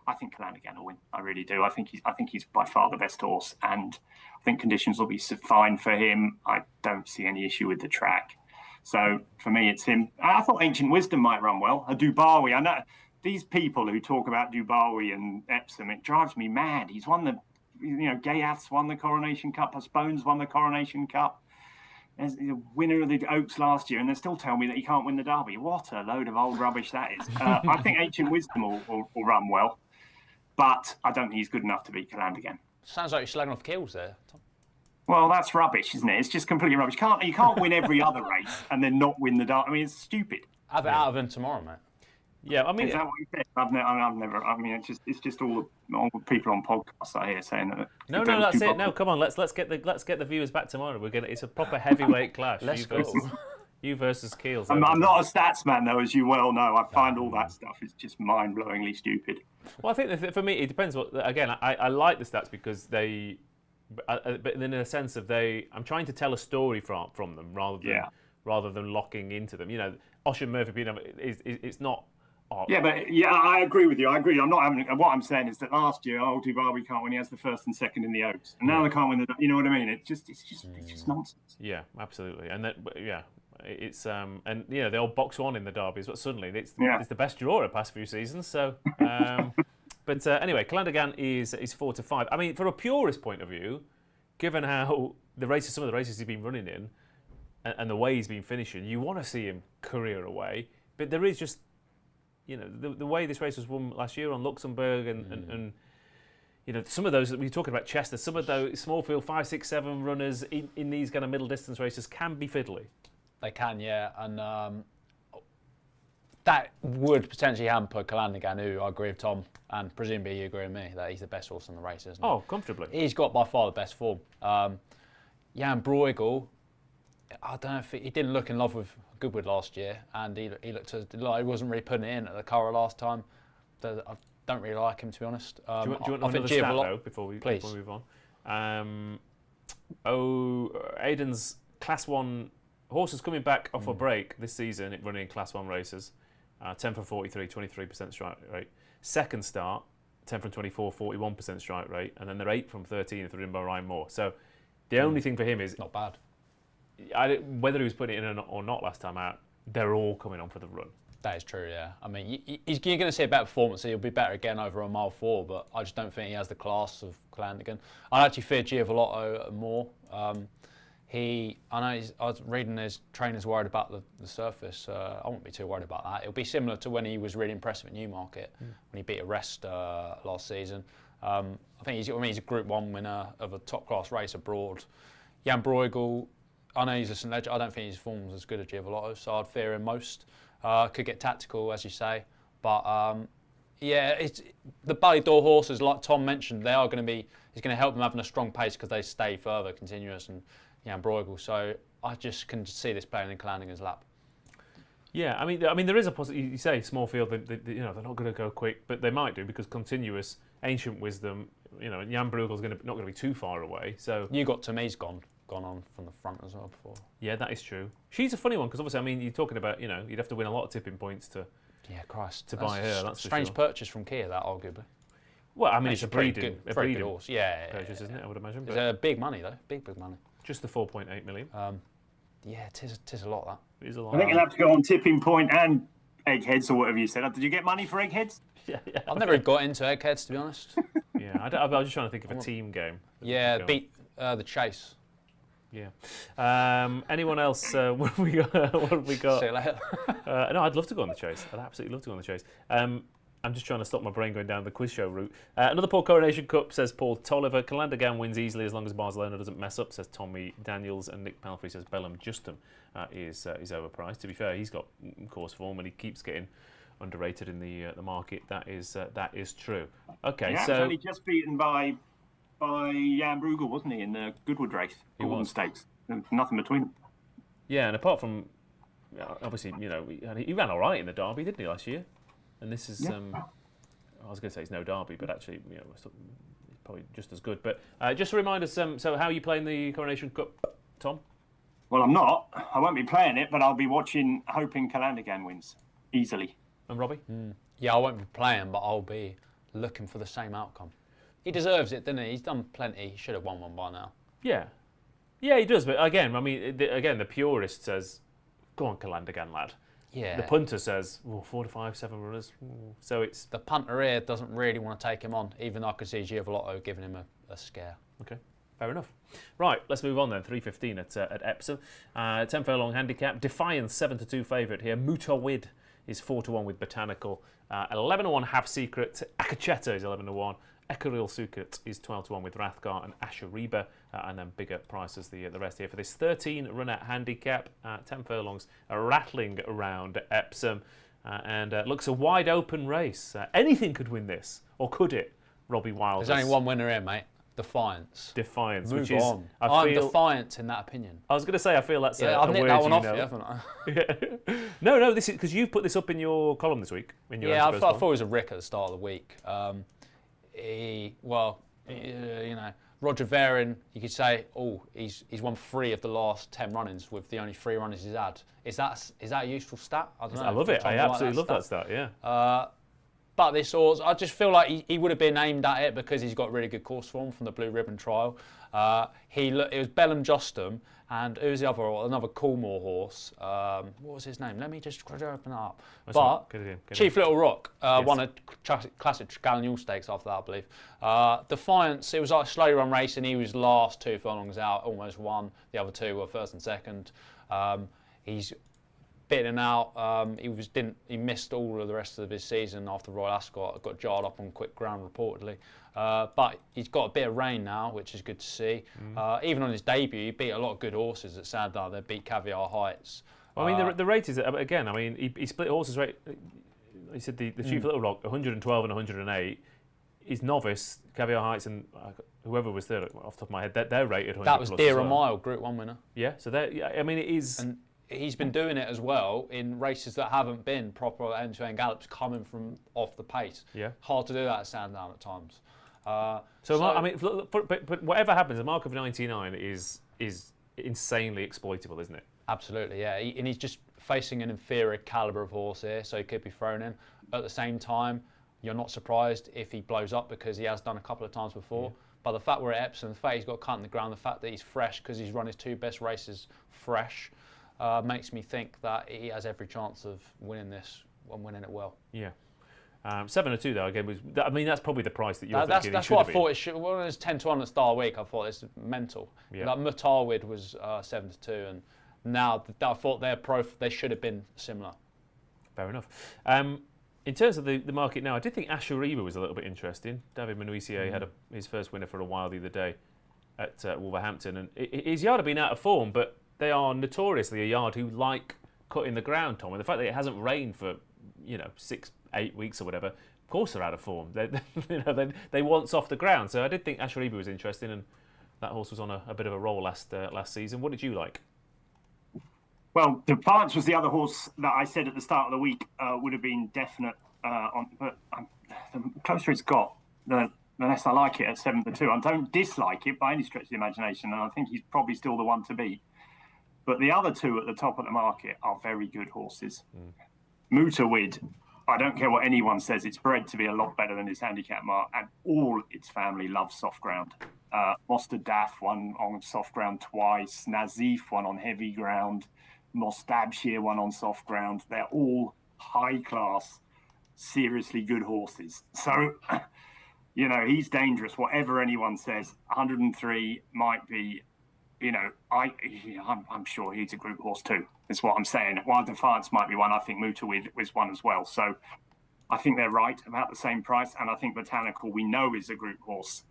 Calandagan will win. I really do. I think he's by far the best horse, and I think conditions will be fine for him. I don't see any issue with the track. So for me, it's him. I thought Ancient Wisdom might run well. A Dubawi. I know. These people who talk about Dubawi and Epsom, it drives me mad. He's won the, Gaiath's won the Coronation Cup, Postpones won the Coronation Cup. There's the winner of the Oaks last year, and they still tell me that he can't win the Derby. What a load of old rubbish that is. I think Ancient Wisdom will run well, but I don't think he's good enough to beat Calandagan. Sounds like you're slagging off Kills there, Tom. Well, that's rubbish, isn't it? It's just completely rubbish. You can't win every other race and then not win the Derby. It's stupid. Have it out of him tomorrow, mate. Yeah, I mean, Is that what you said? I've never. I mean, it's just all the people on podcasts I hear saying that. no, that's it. No, come on, let's get the viewers back tomorrow. It's a proper heavyweight clash. Let's go. You versus Keels. I'm not a stats man though, as you well know. I find all that stuff is just mind-blowingly stupid. Well, I think that for me it depends. Again, I like the stats because they, but in a sense of I'm trying to tell a story from them rather than locking into them. You know, Ocean Murphy, it's not. Oh. Yeah, but I agree with you. I agree. I'm not having. What I'm saying is that last year, Dubai can't win. He has the first and second in the Oaks, and now they can't win. You know what I mean? It's just nonsense. Yeah, absolutely. And it's and you know the old box one in the derbies, but suddenly it's the best draw of the past few seasons. So, but anyway, Calandagan is 4-5. I mean, from a purist point of view, given how some of the races he's been running in, and the way he's been finishing, you want to see him career away. But there is just, you know, the way this race was won last year on Luxembourg and you know, some of those, we were talking about Chester, some of those small field 5, 6, 7 runners in these kind of middle distance races can be fiddly. They can, yeah, and that would potentially hamper Calandagan, who I agree with Tom, and presumably you agree with me, that he's the best horse on the race, isn't he? Oh, comfortably. He's got by far the best form. Jan Bruegel, I don't know if he didn't look in love with Goodwood last year, and he looked like he wasn't really putting it in at the Curragh last time. I don't really like him, to be honest. Do you want another stat, though, before we move on? Aidan's Class 1 horses coming back off a break this season, running in Class 1 races. 10 from 43, 23% strike rate. Second start, 10 from 24, 41% strike rate. And then they're 8 from 13 if they're in by Ryan Moore. So the only thing for him is... Not bad. Whether he was putting it in or not last time out, they're all coming on for the run. That is true, yeah. I mean, you're going to see a better performance, so he'll be better again over a mile 4, but I just don't think he has the class of Calandagan. I actually fear Giavolotto more. I was reading his trainer's worried about the surface. I won't be too worried about that. It'll be similar to when he was really impressive at Newmarket, when he beat Arrest last season. I think he's a Group 1 winner of a top-class race abroad. Jan Bruegel, I know he's a St. Ledger. I don't think his form's as good as Giavolotto, so I'd fear him most. Could get tactical, as you say, but it's the Ballydor horses, like Tom mentioned, it's going to help them having a strong pace because they stay further continuous and Jan Bruegel. So I just can see this playing in Calandagan's lap. Yeah, I mean, there is a possibility. You say small field, they're not going to go quick, but they might do because continuous, ancient wisdom. You know, Jan Bruegel's not going to be too far away. So you got Tamise gone on from the front as well before. Yeah, that is true. She's a funny one because obviously, I mean, you're talking about, you know, you'd have to win a lot of tipping points to buy her. That's strange for sure. Purchase from Kia, that arguably. Well, I mean, it's a breeding horse. Yeah, purchase, isn't it? I would imagine. It's big money though, big money. Just the 4.8 million. Yeah, tis a lot. That it is a lot. I think you'll have to go on Tipping Point and Eggheads or whatever you said. Did you get money for Eggheads? Yeah. I've never got into Eggheads, to be honest. Yeah, I was just trying to think of a team game. Yeah, beat the Chase. Yeah. Anyone else? What have we got? See you later. No, I'd love to go on the Chase. I'd absolutely love to go on the Chase. I'm just trying to stop my brain going down the quiz show route. Another Paul Coronation Cup, says Paul Tolliver. Calandagan wins easily as long as Barcelona doesn't mess up, says Tommy Daniels. And Nick Palfrey says Bellum Justum is overpriced. To be fair, he's got course form and he keeps getting underrated in the market. That is true. Okay, yeah, so he was only just beaten by Jan Bruegel, wasn't he, in the Goodwood race? Golden Stakes. There's nothing between them. Yeah, and apart from, obviously, you know, he ran all right in the Derby, didn't he, last year? And this is, I was going to say it's no Derby, but actually, you know, it's probably just as good. But just to remind us, so how are you playing the Coronation Cup, Tom? Well, I'm not. I won't be playing it, but I'll be watching, hoping Calandagan wins easily. And Robbie? Yeah, I won't be playing, but I'll be looking for the same outcome. He deserves it, didn't he? He's done plenty. He should have won one by now. Yeah, he does. But again, I mean, the purist says, "Go on, Calandagan, lad." Yeah. The punter says, 4 to 5, 7 runners. So it's the punter here doesn't really want to take him on, even though I could see Giavolotto giving him a scare. Okay. Fair enough. Right, let's move on then. 3:15 at Epsom. 10 furlong handicap. Defiance 7-2 favourite here. Mutawid is 4-1 with Botanical. 11-1 Half Secret. Akacheta is 11-1. Ekaril Sukat is 12-1 with Rathgar and Ashariba, and then bigger prices the rest here for this 13 runner handicap. 10 furlongs rattling around Epsom. and looks a wide open race. Anything could win this, or could it, Robbie Wilder? There's only one winner here, mate. Defiance. Defiance, Move which is on. I I'm feel, Defiance in that opinion. I was going to say I feel that's I've a nicked word that one you off know. you, haven't I? No, this is because you've put this up in your column this week. In your I thought it was a Rick at the start of the week. Roger Varin, you could say, he's won 3 of the last 10 run-ins with the only 3 run-ins he's had. Is that a useful stat? I don't know. I love it. I absolutely love that stat. Yeah. But this horse, I just feel like he would have been aimed at it because he's got really good course form from the Blue Ribbon Trial. It was Bellum Justum, and who's the other? Another Coolmore horse. What was his name? Let me just open it up. Chief Little Rock won a classic Tregallion Stakes after that, I believe. Defiance, it was like a slow run race, and he was last 2 furlongs out, almost won. The other 2 were first and second. He's bitten out. He missed all of the rest of his season after Royal Ascot. Got jarred up on quick ground reportedly, but he's got a bit of rain now, which is good to see. Even on his debut, he beat a lot of good horses at Sandown. They beat Caviar Heights. Well, I mean, the rate is again. I mean, he split horses rate. He said the Chief Little Rock 112 and 108. His novice Caviar Heights and whoever was there off the top of my head, they're rated 100. That was Deer a Mile, Group 1 winner. Yeah, so I mean, it is. And he's been doing it as well in races that haven't been proper end-to-end gallops coming from off the pace. Yeah. Hard to do that at Sandown at times. I mean, but whatever happens, the mark of 99 is insanely exploitable, isn't it? Absolutely, yeah. And he's just facing an inferior calibre of horse here, so he could be thrown in. At the same time, you're not surprised if he blows up because he has done a couple of times before. Yeah. But the fact we're at Epsom, the fact he's got a cut in the ground, the fact that he's fresh because he's run his 2 best races fresh, makes me think that he has every chance of winning this and winning it well. Yeah. 7-2 though again that's probably the price that you're thinking. That's what I thought it should. When it was 10-1 at the start of the week, I thought it's mental. Yeah. Like Mutawid was 7-2, and now I thought they should have been similar. Fair enough. In terms of the market now, I did think Ashuriba was a little bit interesting. David Menuisier had his first winner for a while the other day at Wolverhampton, and his yard had been out of form, but they are notoriously a yard who like cutting the ground, Tom. And the fact that it hasn't rained for 6-8 weeks or whatever, of course they're out of form. They want softer ground. So I did think Ashuriba was interesting, and that horse was on a bit of a roll last season. What did you like? Well, Defiance was the other horse that I said at the start of the week would have been definite but the closer it's got, the less I like it at 7-2. I don't dislike it by any stretch of the imagination, and I think he's probably still the one to beat. But the other 2 at the top of the market are very good horses. Mutawid, I don't care what anyone says, it's bred to be a lot better than his handicap mark, and all its family loves soft ground. Moster Daff won on soft ground twice, Nazif won on heavy ground, Mostabshir won on soft ground. They're all high class, seriously good horses. So, he's dangerous, whatever anyone says. 103 might be, I'm sure he's a group horse too, is what I'm saying. While Defiance might be one, I think Mutawid was one as well. So I think they're right, about the same price. And I think Botanical, we know, is a group horse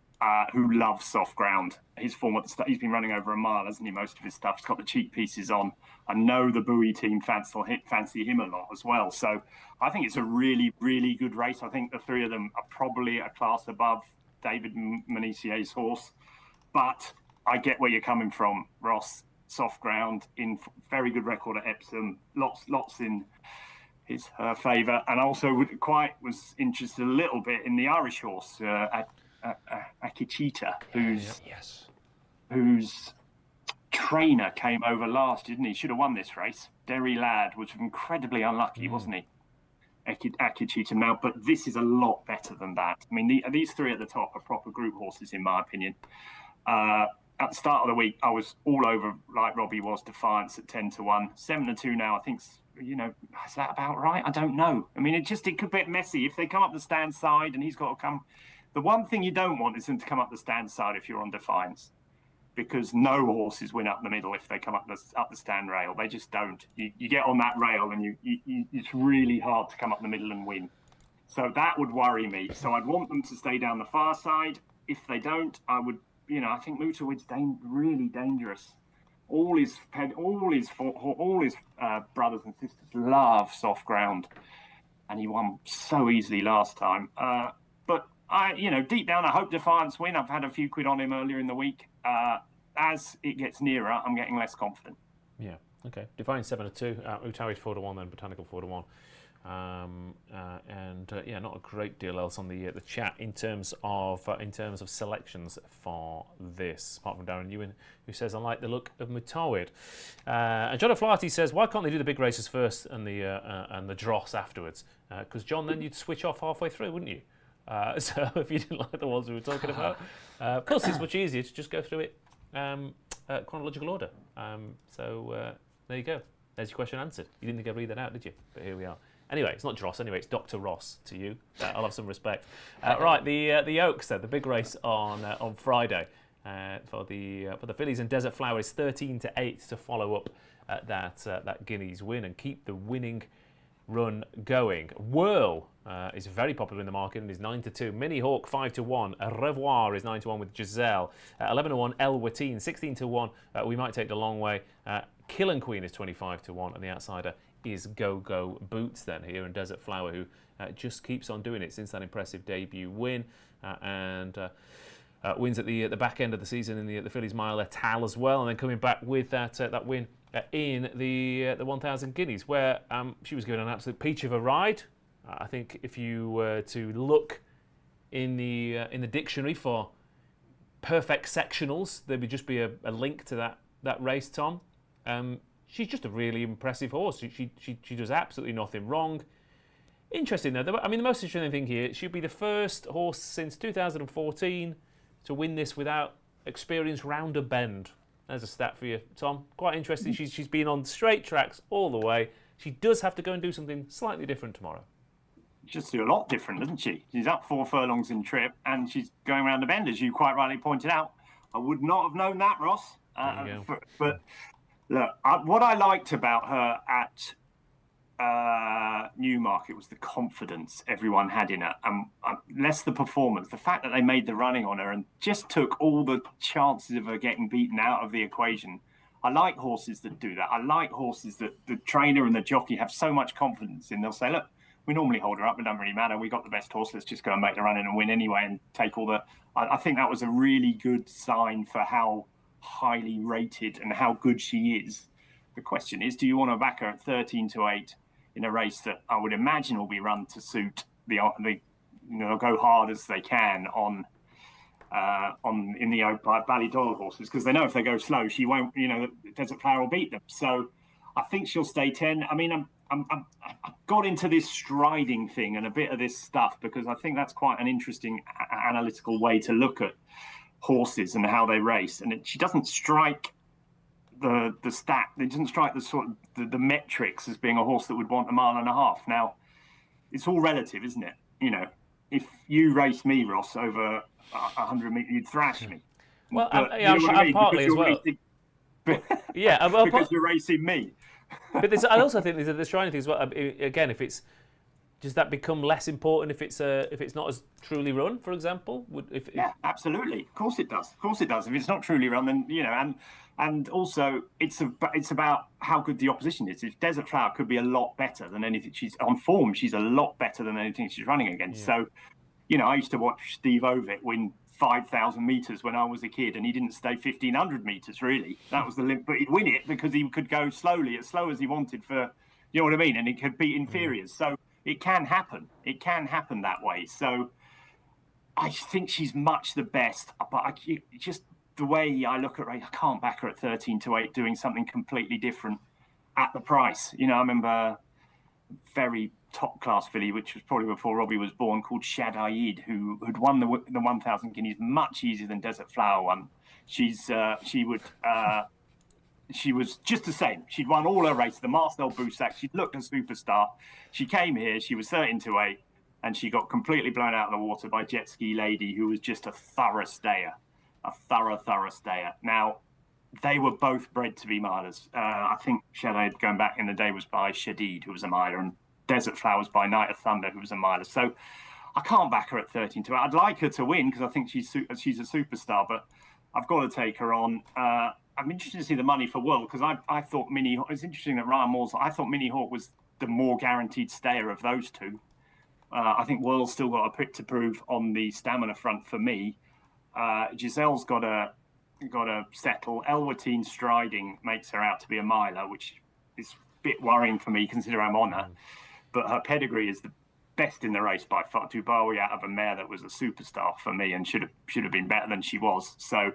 who loves soft ground. His form at the start, he's been running over a mile, hasn't he? Most of his stuff. He's got the cheek pieces on. I know the Bowie team fancy him a lot as well. So I think it's a really, really good race. I think the 3 of them are probably a class above David Menuisier's horse. But I get where you're coming from, Ross. Soft ground, in very good record at Epsom. Lots in her favour. And also was interested a little bit in the Irish horse, Akechita, whose trainer came over last, didn't he? Should have won this race. Derry Ladd was incredibly unlucky, wasn't he? Akechita now, but this is a lot better than that. I mean, these 3 at the top are proper group horses, in my opinion. At the start of the week, I was all over, like Robbie was, Defiance at 10-1. 7-2 now, I think, is that about right? I don't know. I mean, it could be a bit messy. If they come up the stand side and he's got to come... The one thing you don't want is them to come up the stand side if you're on Defiance, because no horses win up the middle if they come up the stand rail. They just don't. You get on that rail and it's really hard to come up the middle and win. So that would worry me. So I'd want them to stay down the far side. If they don't, I would... I think Mutawid's really dangerous. all his brothers and sisters love soft ground, and he won so easily last time. But deep down, I hope Defiance win. I've had a few quid on him earlier in the week. As it gets nearer, I'm getting less confident. Yeah. Okay. Defiance 7-2. Utawi 4-1, then Botanical 4-1. Not a great deal else on the chat in terms of selections for this, apart from Darren Ewan, who says, I like the look of Mutawid. And John O'Flaherty says, why can't they do the big races first and the dross afterwards? Because John, then you'd switch off halfway through, wouldn't you? So if you didn't like the ones we were talking about, of course it's much easier to just go through it chronological order. There you go. There's your question answered. You didn't think I'd read that out, did you? But here we are. Anyway, it's not Dross. Anyway, it's Dr. Ross to you. I'll have some respect. Right, the Oaks then, the big race on Friday for the fillies, and Desert Flower is 13-8 to follow up that Guineas win and keep the winning run going. Whirl is very popular in the market and is 9-2. MINNIE HAUK 5-1. Revoir is 9-1 with Giselle. 11-1 El Watine 16-1. We Might Take the Long Way. Kill and Queen is 25-1, and the outsider is Go Boots then here in Desert Flower, who just keeps on doing it since that impressive debut win and wins at the back end of the season in the Fillies Mile et al. As well, and then coming back with that win in the 1,000 Guineas, where she was given an absolute peach of a ride. I think if you were to look in the dictionary for perfect sectionals, there would just be a link to that race, Tom. She's just a really impressive horse. She does absolutely nothing wrong. Interesting though. I mean, the most interesting thing here, she'll be the first horse since 2014 to win this without experience round a bend. There's a stat for you, Tom. Quite interesting. She's been on straight tracks all the way. She does have to go and do something slightly different tomorrow. Just do a lot different, doesn't she? She's up 4 furlongs in trip, and she's going around the bend, as you quite rightly pointed out. I would not have known that, Ross. But look, what I liked about her at Newmarket was the confidence everyone had in her, and less the performance. The fact that they made the running on her and just took all the chances of her getting beaten out of the equation. I like horses that do that. I like horses that the trainer and the jockey have so much confidence in. They'll say, look, we normally hold her up. It doesn't really matter. We got the best horse. Let's just go and make the run in and win anyway and take all the... I think that was a really good sign for how highly rated and how good she is. The question is, do you want to back her at 13-8 in a race that I would imagine will be run to suit the go hard as they can on in the Ballydoyle horses, because they know if they go slow, she won't. Desert Flower will beat them. So I think she'll stay 10. I mean, I've got into this striding thing and a bit of this stuff because I think that's quite an interesting analytical way to look at horses and how they race. And she doesn't strike the stat. It doesn't strike the sort of the metrics as being a horse that would want a mile and a half. Now, it's all relative, isn't it? If you race me, Ross, over 100 meters, you'd thrash me. Well, I'm partly as well. Because you're racing me. But I also think there's a striding thing as well. Again, does that become less important if it's not as truly run, for example? Yeah, absolutely. Of course it does. Of course it does. If it's not truly run, then and also it's about how good the opposition is. If Desert Flower could be a lot better than anything, she's on form. She's a lot better than anything she's running against. Yeah. So, I used to watch Steve Ovett win 5,000 meters when I was a kid, and he didn't stay 1,500 meters really. That was the limit, but he'd win it because he could go slowly, as slow as he wanted for, you know what I mean, and he could beat inferiors. So it can happen. It can happen that way. So I think she's much the best, but just the way I look at her, I can't back her at 13-8 doing something completely different at the price. I remember very top class filly, which was probably before Robbie was born, called Shadaid, who had won the 1,000 Guineas much easier than Desert Flower won. She was just the same. She'd won all her races, the Marcel Boussac. She'd looked a superstar. She came here, she was 13-8, and she got completely blown out of the water by Jet Ski Lady, who was just a thorough stayer. A thorough stayer. Now, they were both bred to be milers. I think Shadaid, going back in the day, was by Shadid, who was a miler, and Desert Flowers by Night of Thunder, who was a miler. So I can't back her at 13-8. I'd like her to win because I think she's a superstar, but I've got to take her on. I'm interested to see the money for World, because I thought MINNIE. It's interesting that Ryan Moore's. I thought MINNIE HAUK was the more guaranteed stayer of those two. I think World's still got a bit to prove on the stamina front for me. Giselle's got to settle. Elwatine striding makes her out to be a miler, which is a bit worrying for me considering I'm on her. But her pedigree is the best in the race by far. Dubawi out of a mare that was a superstar for me and should have been better than she was. So,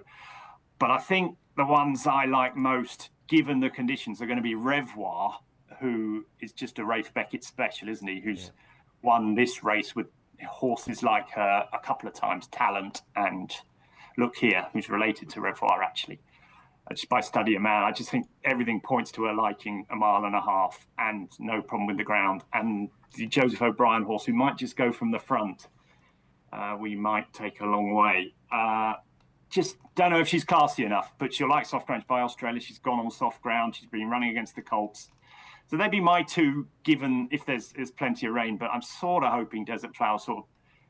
but I think the ones I like most, given the conditions, are going to be Revoir, who is just a Rafe Beckett special, isn't he? Who's won this race with horses like her a couple of times, Talent and Look Here, who's related to Revoir actually. Just by study a man, I just think everything points to her liking a mile and a half and no problem with the ground. And the Joseph O'Brien horse, who might just go from the front, we might take a long way. Just don't know if she's classy enough, but she'll like soft ground. By Australia, she's gone on soft ground. She's been running against the Colts. So they'd be my two, given if there's plenty of rain. But I'm sort of hoping Desert Flower sort of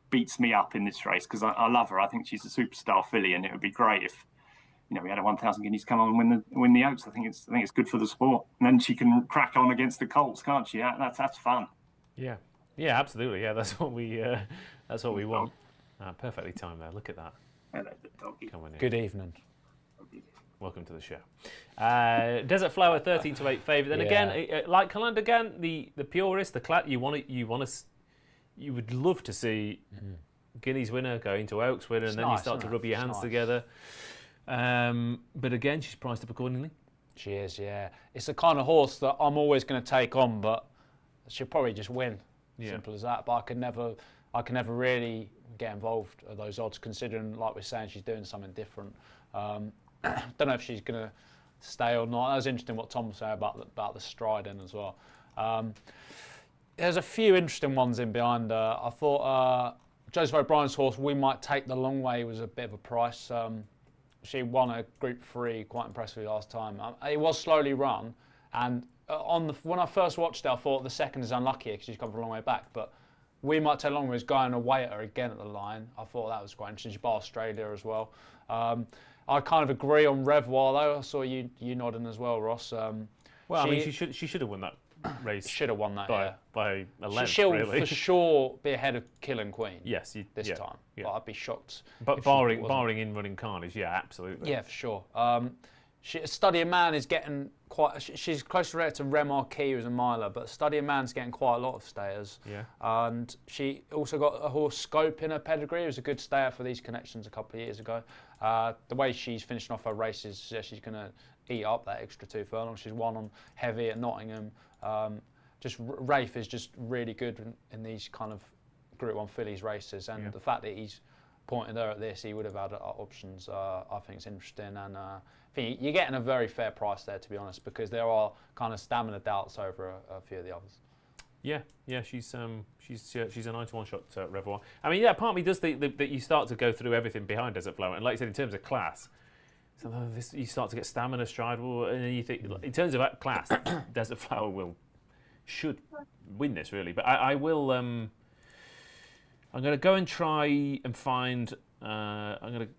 beats me up in this race, because I love her. I think she's a superstar filly, and it would be great if we had a 1,000 guineas come on and win the Oaks. I think it's good for the sport, and then she can crack on against the Colts, can't she? That's fun. Yeah, absolutely. Yeah, that's what we want. Perfectly timed there. Look at that. Hello, doggy. Come on in. Good evening. Welcome to the show. Desert Flower 13-8 favourite. Then again, like Calendar again, the purist, you would love to see Guineas winner going to Oaks winner, and then you start to rub your hands together. But again, she's priced up accordingly. She is, yeah. It's the kind of horse that I'm always going to take on, but she'll probably just win. Simple as that. But I can never really get involved at those odds, considering, like we're saying, she's doing something different. Don't know if she's going to stay or not. That was interesting what Tom said about the striding as well. There's a few interesting ones in behind her. I thought Joseph O'Brien's horse, We Might Take the Long Way, was a bit of a price. She won a Group 3 quite impressively last time. It was slowly run, and when I first watched it, I thought the second is unlucky because she's come from a long way back. But We Might Take Long Way was going away at her again at the line. I thought that was quite interesting. She's by Australia as well. I kind of agree on Revoir though. I saw you nodding as well, Ross. She should have won that race. Should have won that by a length. She'll really. for sure be ahead of Killing Queen. Yes, this time. Yeah. But I'd be shocked. But barring in running carnage, yeah, absolutely. Yeah, for sure. Study a Man is getting quite. She's close to Rem Marquis, who's a miler, but Study a Man's getting quite a lot of stayers. Yeah. And she also got a horse Scope in her pedigree. It was a good stayer for these connections a couple of years ago. The way she's finishing off her races suggests she's going to eat up that extra 2 furlongs. She's won on heavy at Nottingham. Rafe is just really good in these kind of Group 1 fillies races, and the fact that he's pointed her at this, he would have had options. I think it's interesting, and I think you're getting a very fair price there, to be honest, because there are kind of stamina doubts over a few of the others. Yeah, she's a 9-to-1 shot, Revoir. I mean, part of me does think that you start to go through everything behind Desert Flower, and like you said, in terms of class, you start to get stamina, stride, and then you think, in terms of that class, Desert Flower should win this really. But I will. I'm going to go and try and find. I'm going to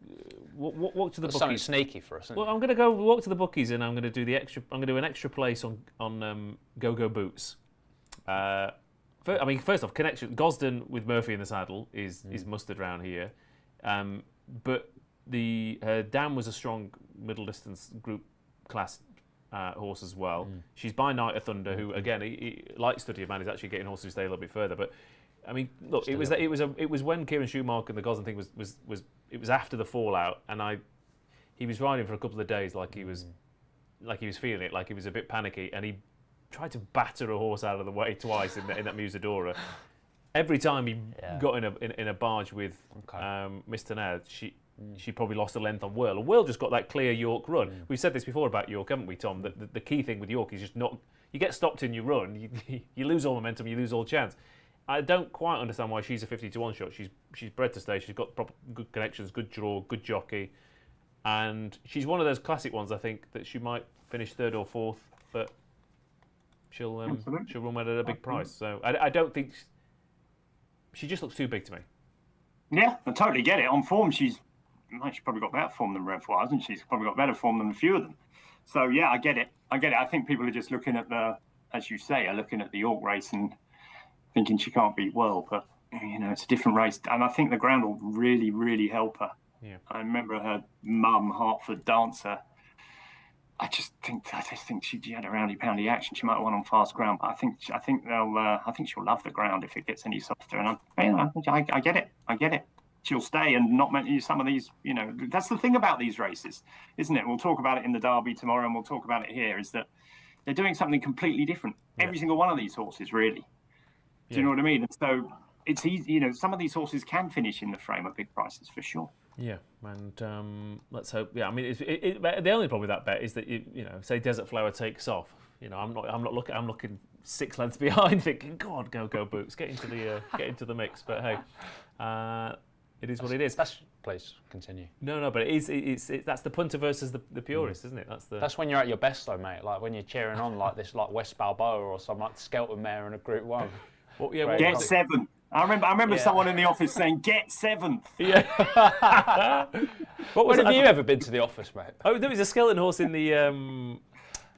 walk to the bookies. Something sneaky for us. Well, I'm going to go walk to the bookies, and I'm going to do the extra. I'm going to do an extra place on Go-Go Boots. First off, connection Gosden with Murphy in the saddle is mustard round here, but Dan was a strong middle distance group class horse as well. She's by Night of Thunder, who again, he like Study of Man, is actually getting horses who stay a little bit further. But I mean, look, it was when Kieran Schumacher and the Gosden thing was after the fallout, and he was riding for a couple of days like he was feeling it, like he was a bit panicky, and he tried to batter a horse out of the way twice in that Musadora. Every time he got in a barge with Mr. Ned, she probably lost a length on Whirl. And Whirl just got that clear York run. We've said this before about York, haven't we, Tom? That the key thing with York is just not. You get stopped in your run, you lose all momentum, you lose all chance. I don't quite understand why she's a 50-to-1 shot. She's bred to stay. She's got good connections, good draw, good jockey, and she's one of those classic ones. I think that she might finish 3rd or 4th, but she'll run well at a big price. So I don't think she just looks too big to me. Yeah, I totally get it. On form, she's probably got better form than Revoir, hasn't she? She's probably got better form than a few of them. So yeah, I get it. I think people are just looking at as you say, are looking at the York race and thinking she can't beat World, but it's a different race, and I think the ground will really, really help her. Yeah. I remember her mum, Hartford dancer. I just think she had a roundy-poundy action. She might have won on fast ground, but I think she'll love the ground if it gets any softer. And I get it. I get it. She'll stay and not many. Some of these, that's the thing about these races, isn't it? We'll talk about it in the Derby tomorrow, and we'll talk about it here. Is that they're doing something completely different. Yeah. Every single one of these horses, really. Do you know what I mean? And so it's easy. Some of these horses can finish in the frame at big prices for sure. Yeah, and let's hope. Yeah, I mean, the only problem with that bet is that say Desert Flower takes off. I'm not looking. I'm looking 6 lengths behind, thinking, God, go Boots, get into the mix. But hey, it is what it is. Please continue. No, but that's the punter versus the purist, isn't it? That's when you're at your best, though, mate. Like when you're cheering on like this, like West Balboa or some like Skelton mare in a Group 1. Get 7th. I remember someone in the office saying, "Get 7th." Yeah. When have you ever been to the office, mate? Oh, there was a skeleton horse in the.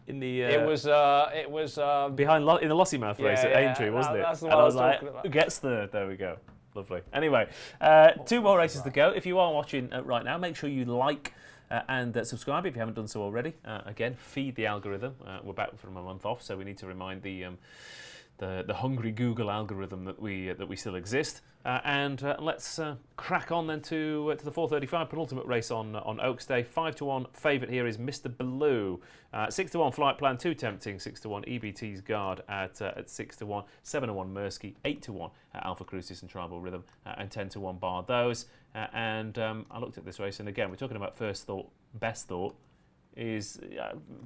It was behind in the Lossiemouth race at Aintree, wasn't it? That's the one one I was talking about. Who gets third? There we go. Lovely. Anyway, 2 more races to go. If you are watching right now, make sure you like and subscribe if you haven't done so already. Again, feed the algorithm. We're back from a month off, so we need to remind the hungry Google algorithm that we still exist. Let's crack on then to the 4:35 penultimate race on Oaks Day. 5-1 favourite here is Mr. Blue. 6-1 Flight Plan, too tempting. 6-1 EBT's Guard at 6-1. 7-1 Mersky. 8-1 Alpha Crucis and Tribal Rhythm, and 10-1 Bar those. I looked at this race, and again, we're talking about first thought, best thought. Is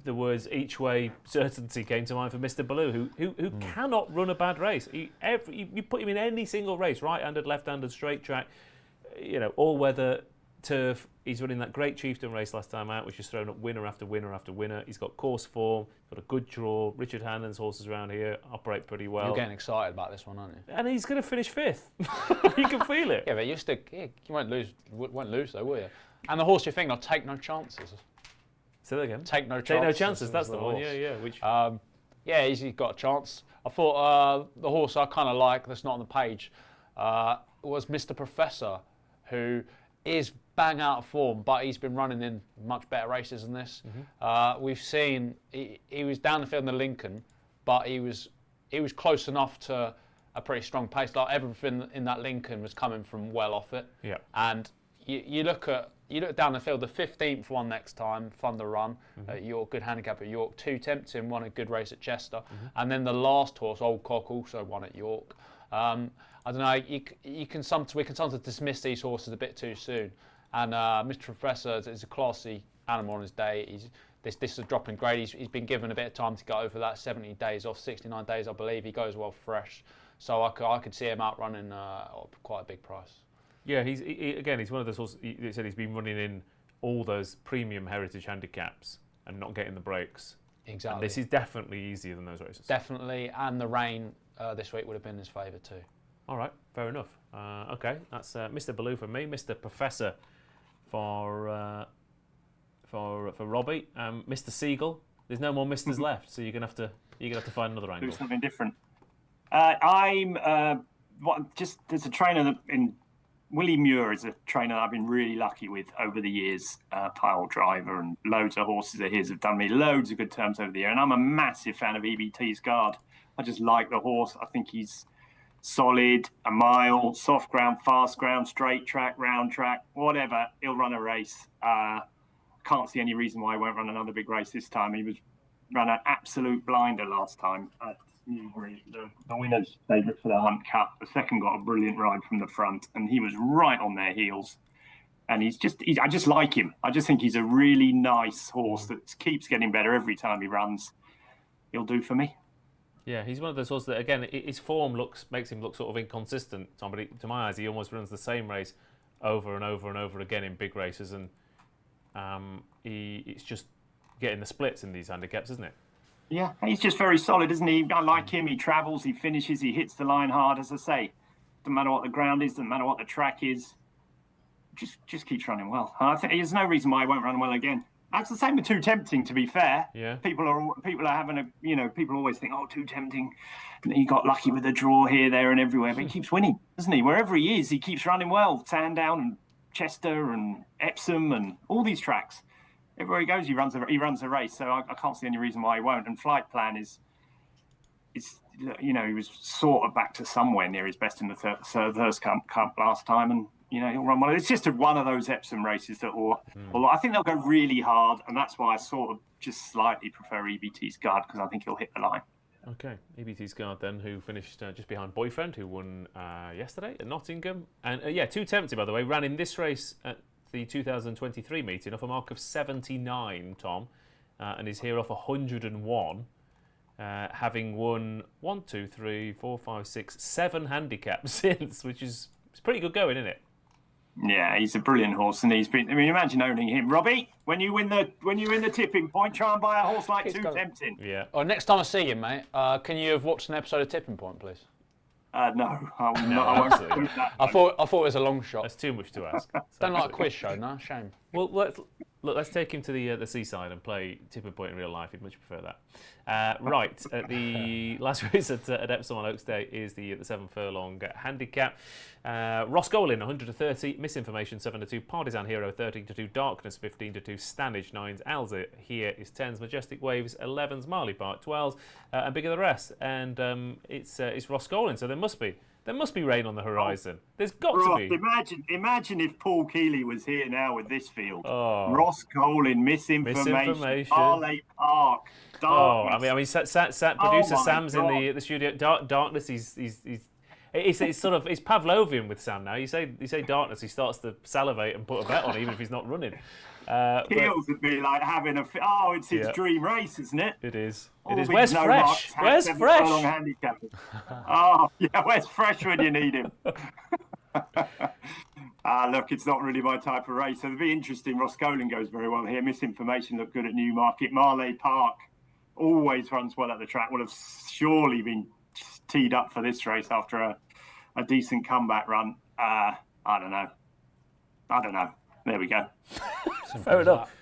the words each way certainty came to mind for Mr. Blue, who cannot run a bad race. You put him in any single race, right-handed, left-handed, straight track, all weather, turf. He's running that great Chieftain race last time out, which has thrown up winner after winner after winner. He's got course form, got a good draw. Richard Hannon's horses around here operate pretty well. You're getting excited about this one, aren't you? And he's going to finish 5th. You can feel it. Yeah, but you won't lose though, will you? And the horse you're thinking, I'll take no chances. Say that again. Take no chances. That's the one. Yeah. Which? He's got a chance. I thought the horse I kind of like that's not on the page was Mr. Professor, who is bang out of form, but he's been running in much better races than this. Mm-hmm. We've seen he was down the field in the Lincoln, but he was close enough to a pretty strong pace. Like everything in that Lincoln was coming from well off it. Yeah. And you look down the field, the 15th one next time, Thunder Run at York, good handicap at York. 2 Tempting won a good race at Chester, and then the last horse, Old Cock, also won at York. I don't know. We can sometimes dismiss these horses a bit too soon. And Mr. Professor is a classy animal on his day. This is a drop in grade. He's been given a bit of time to get over that 70 days off, 69 days, I believe. He goes well fresh, so I could see him outrunning quite a big price. Yeah, he's one of those horses. He said he's been running in all those premium heritage handicaps and not getting the breaks. Exactly. And this is definitely easier than those races. Definitely, and the rain this week would have been in his favour too. All right, fair enough. Okay, that's Mr. Baloo for me, Mr. Professor for Robbie, Mr. Segal. There's no more Misters left, so you're gonna have to find another angle. Do something different. There's a trainer in. Willie Muir is a trainer I've been really lucky with over the years. Pile driver and loads of horses of his have done me loads of good terms over the year. And I'm a massive fan of EBT's Guard. I just like the horse. I think he's solid, a mile, soft ground, fast ground, straight track, round track, whatever. He'll run a race. Can't see any reason why he won't run another big race this time. He ran an absolute blinder last time. The winner's favourite for the Hunt Cup. The second got a brilliant ride from the front, and he was right on their heels. And I just like him. I just think he's a really nice horse that keeps getting better every time he runs. He'll do for me. Yeah, he's one of those horses that, again, his form makes him look sort of inconsistent, Tom, but to my eyes, he almost runs the same race over and over and over again in big races, and it's just getting the splits in these handicaps, isn't it? Yeah, he's just very solid, isn't he? I like him. He travels, he finishes, he hits the line hard, as I say. Doesn't matter what the ground is, doesn't matter what the track is. Just keeps running well. I think there's no reason why he won't run well again. That's the same with Too Tempting, to be fair. Yeah. People are having people always think, oh, Too Tempting. And he got lucky with a draw here, there, and everywhere, but he keeps winning, doesn't he? Wherever he is, he keeps running well. Sandown and Chester and Epsom and all these tracks. Everywhere he goes, he runs a race. So I can't see any reason why he won't. And Flight Plan he was sort of back to somewhere near his best in the Thirst Cup last time, and he'll run one. It's just one of those Epsom races that I think they'll go really hard, and that's why I sort of just slightly prefer EBT's Guard, because I think he'll hit the line. Okay, EBT's Guard then, who finished just behind Boyfriend, who won yesterday at Nottingham. And Too Tempting, by the way, ran in this race at the 2023 meeting off a mark of 79, Tom, and is here off 101. Having won 7 handicaps since, which is pretty good going, isn't it? Yeah, he's a brilliant horse, and he's been. I mean, imagine owning him, Robbie. When you win the tipping point, try and buy a horse like Too Tempting. Yeah. Oh, next time I see you, mate, can you have watched an episode of Tipping Point, please? No, I won't do that. I thought it was a long shot. That's too much to ask. Don't like a quiz show, no? Shame. Well, let's take him to the seaside and play Tipping Point in real life. He'd much prefer that. Right, the last race at Epsom on Oaks Day is the 7 furlong handicap. Ross Brierley 130, Misinformation 7-2, Partisan Hero 13-2, Darkness 15-2, Stanage 9s, Alza here is 10s, Majestic Waves 11s, Marley Park 12s, and bigger the rest. And it's Ross Brierley, so there must be rain on the horizon. There's got to be. Imagine if Paul Keeley was here now with this field. Oh. Ross Colin, misinformation. Marley Park. Darkness. I mean, producer Sam's God. In the studio. Darkness. It's sort of Pavlovian with Sam now. You say Darkness, he starts to salivate and put a bet on, even if he's not running. Keels would be like having it's his dream race, isn't it? It is. Where's Fresh? Where's Fresh? Where's Fresh when you need him? Look, it's not really my type of race. So it'll be interesting. Ross Colin goes very well here. Misinformation looked good at Newmarket. Marley Park always runs well at the track. Would have surely been teed up for this race after a decent comeback run. I don't know. There we go. Fair enough.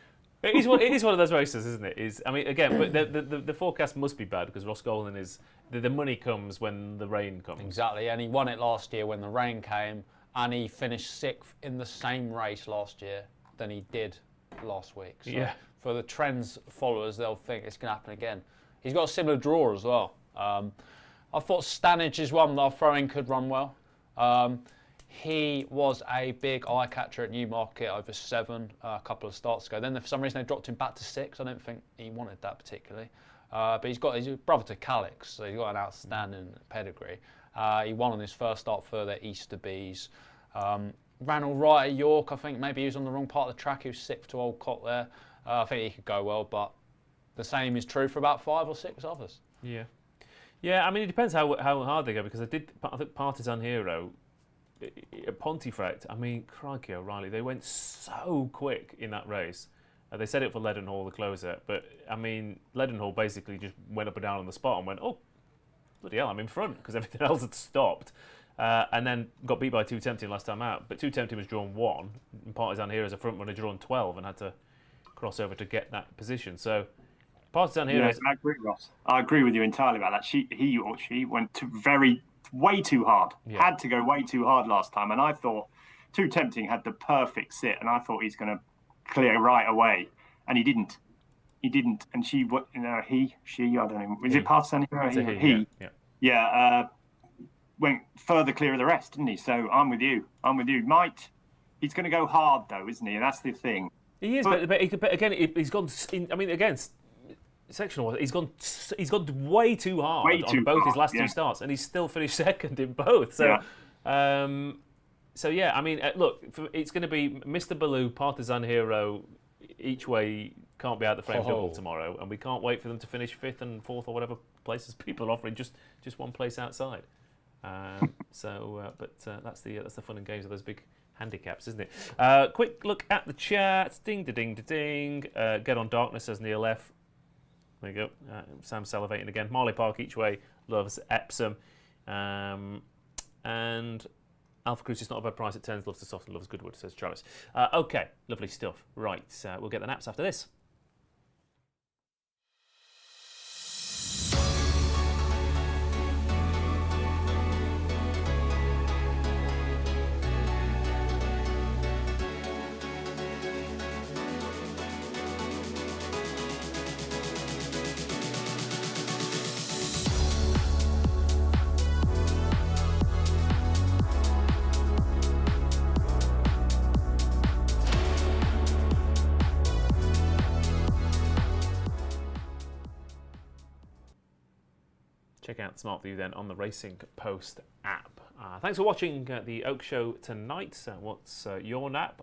It is one of those races, isn't it? But the forecast must be bad, because Ross Brierley is the money comes when the rain comes. Exactly, and he won it last year when the rain came, and he finished 6th in the same race last year than he did last week. So for the trends followers, they'll think it's going to happen again. He's got a similar draw as well. I thought Stanage is one that I'll throw in could run well. He was a big eye catcher at Newmarket over 7 a couple of starts ago. Then for some reason they dropped him back to 6. I don't think he wanted that particularly. But he's a brother to Calix, so he's got an outstanding pedigree. He won on his first start for the Easter Bees. Ran all right at York. I think maybe he was on the wrong part of the track. He was 6th to Old Cot there. I think he could go well, but the same is true for about 5 or 6 others. Yeah. Yeah, I mean, it depends how hard they go, because I think Partisan Hero at Pontefract, I mean, crikey O'Reilly, they went so quick in that race. They set it for Leadenhall, the closer, but I mean, Leadenhall basically just went up and down on the spot and went, oh, bloody hell, I'm in front, because everything else had stopped. And then got beat by Too Tempting last time out. But Too Tempting was drawn 1, and Partisan Hero as a front runner drawn 12 and had to cross over to get that position. So Partisan Hero. Yeah, I agree, Ross. I agree with you entirely about that. He or she went way too hard. Yeah. Had to go way too hard last time, and I thought Too Tempting had the perfect sit, and I thought he's going to clear right away, and he didn't. And she, I don't know. Was it Partisan Hero? He. Yeah. Went further clear of the rest, didn't he? So I'm with you. He's going to go hard though, isn't he? That's the thing. He is, but again, he's gone. Against sectional, he's gone way too hard on both his last 2 starts, and he's still finished 2nd in both. So, yeah. I mean, look, it's going to be Mr. Baloo, Partisan Hero, each way. Can't be out the frame double tomorrow, and we can't wait for them to finish 5th and 4th or whatever places people are offering, just one place outside. That's the fun and games of those big handicaps, isn't it? Quick look at the chat. Ding, da, ding, da, ding. Get on Darkness, says Neil F. There you go. Sam salivating again. Marley Park each way loves Epsom. And Alpha Cruise is not a bad price at 10s. Loves the soft and loves Goodwood, says Travis. Okay, lovely stuff. Right, we'll get the naps after this. check out Smart View then on the Racing Post app. Thanks for watching the Oak Show tonight. What's your nap?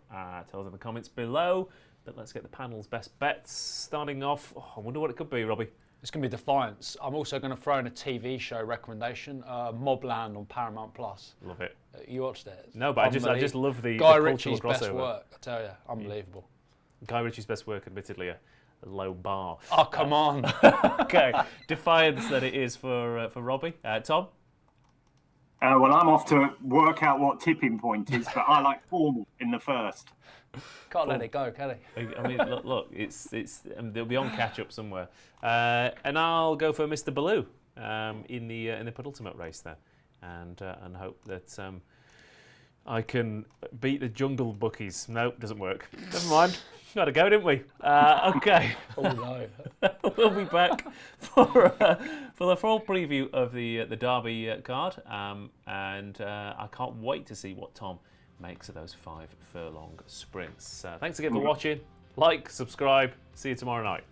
Tell us in the comments below. But let's get the panel's best bets. Starting off, I wonder what it could be, Robbie. It's going to be Defiance. I'm also going to throw in a TV show recommendation, Mobland on Paramount Plus. Love it. You watched it? No, but I just love the Guy the Ritchie's cultural best crossover. work. I tell you, unbelievable. Guy Ritchie's best work, admittedly, a low bar. Oh, come on. Okay, Defiance that it is for Robbie. Tom? Well, I'm off to work out what tipping point is, but I like formal in the first. Can't let it go, can he? I mean, look, it's they'll be on catch up somewhere, and I'll go for Mr. Baloo in the penultimate race there, and hope that I can beat the Jungle Bookies. Nope, doesn't work. Never mind. Got to go, didn't we? Okay. Oh no. We'll be back for the full preview of the Derby card, and I can't wait to see what Tom makes of those 5 furlong sprints. Thanks again for watching. Like, subscribe. See you tomorrow night.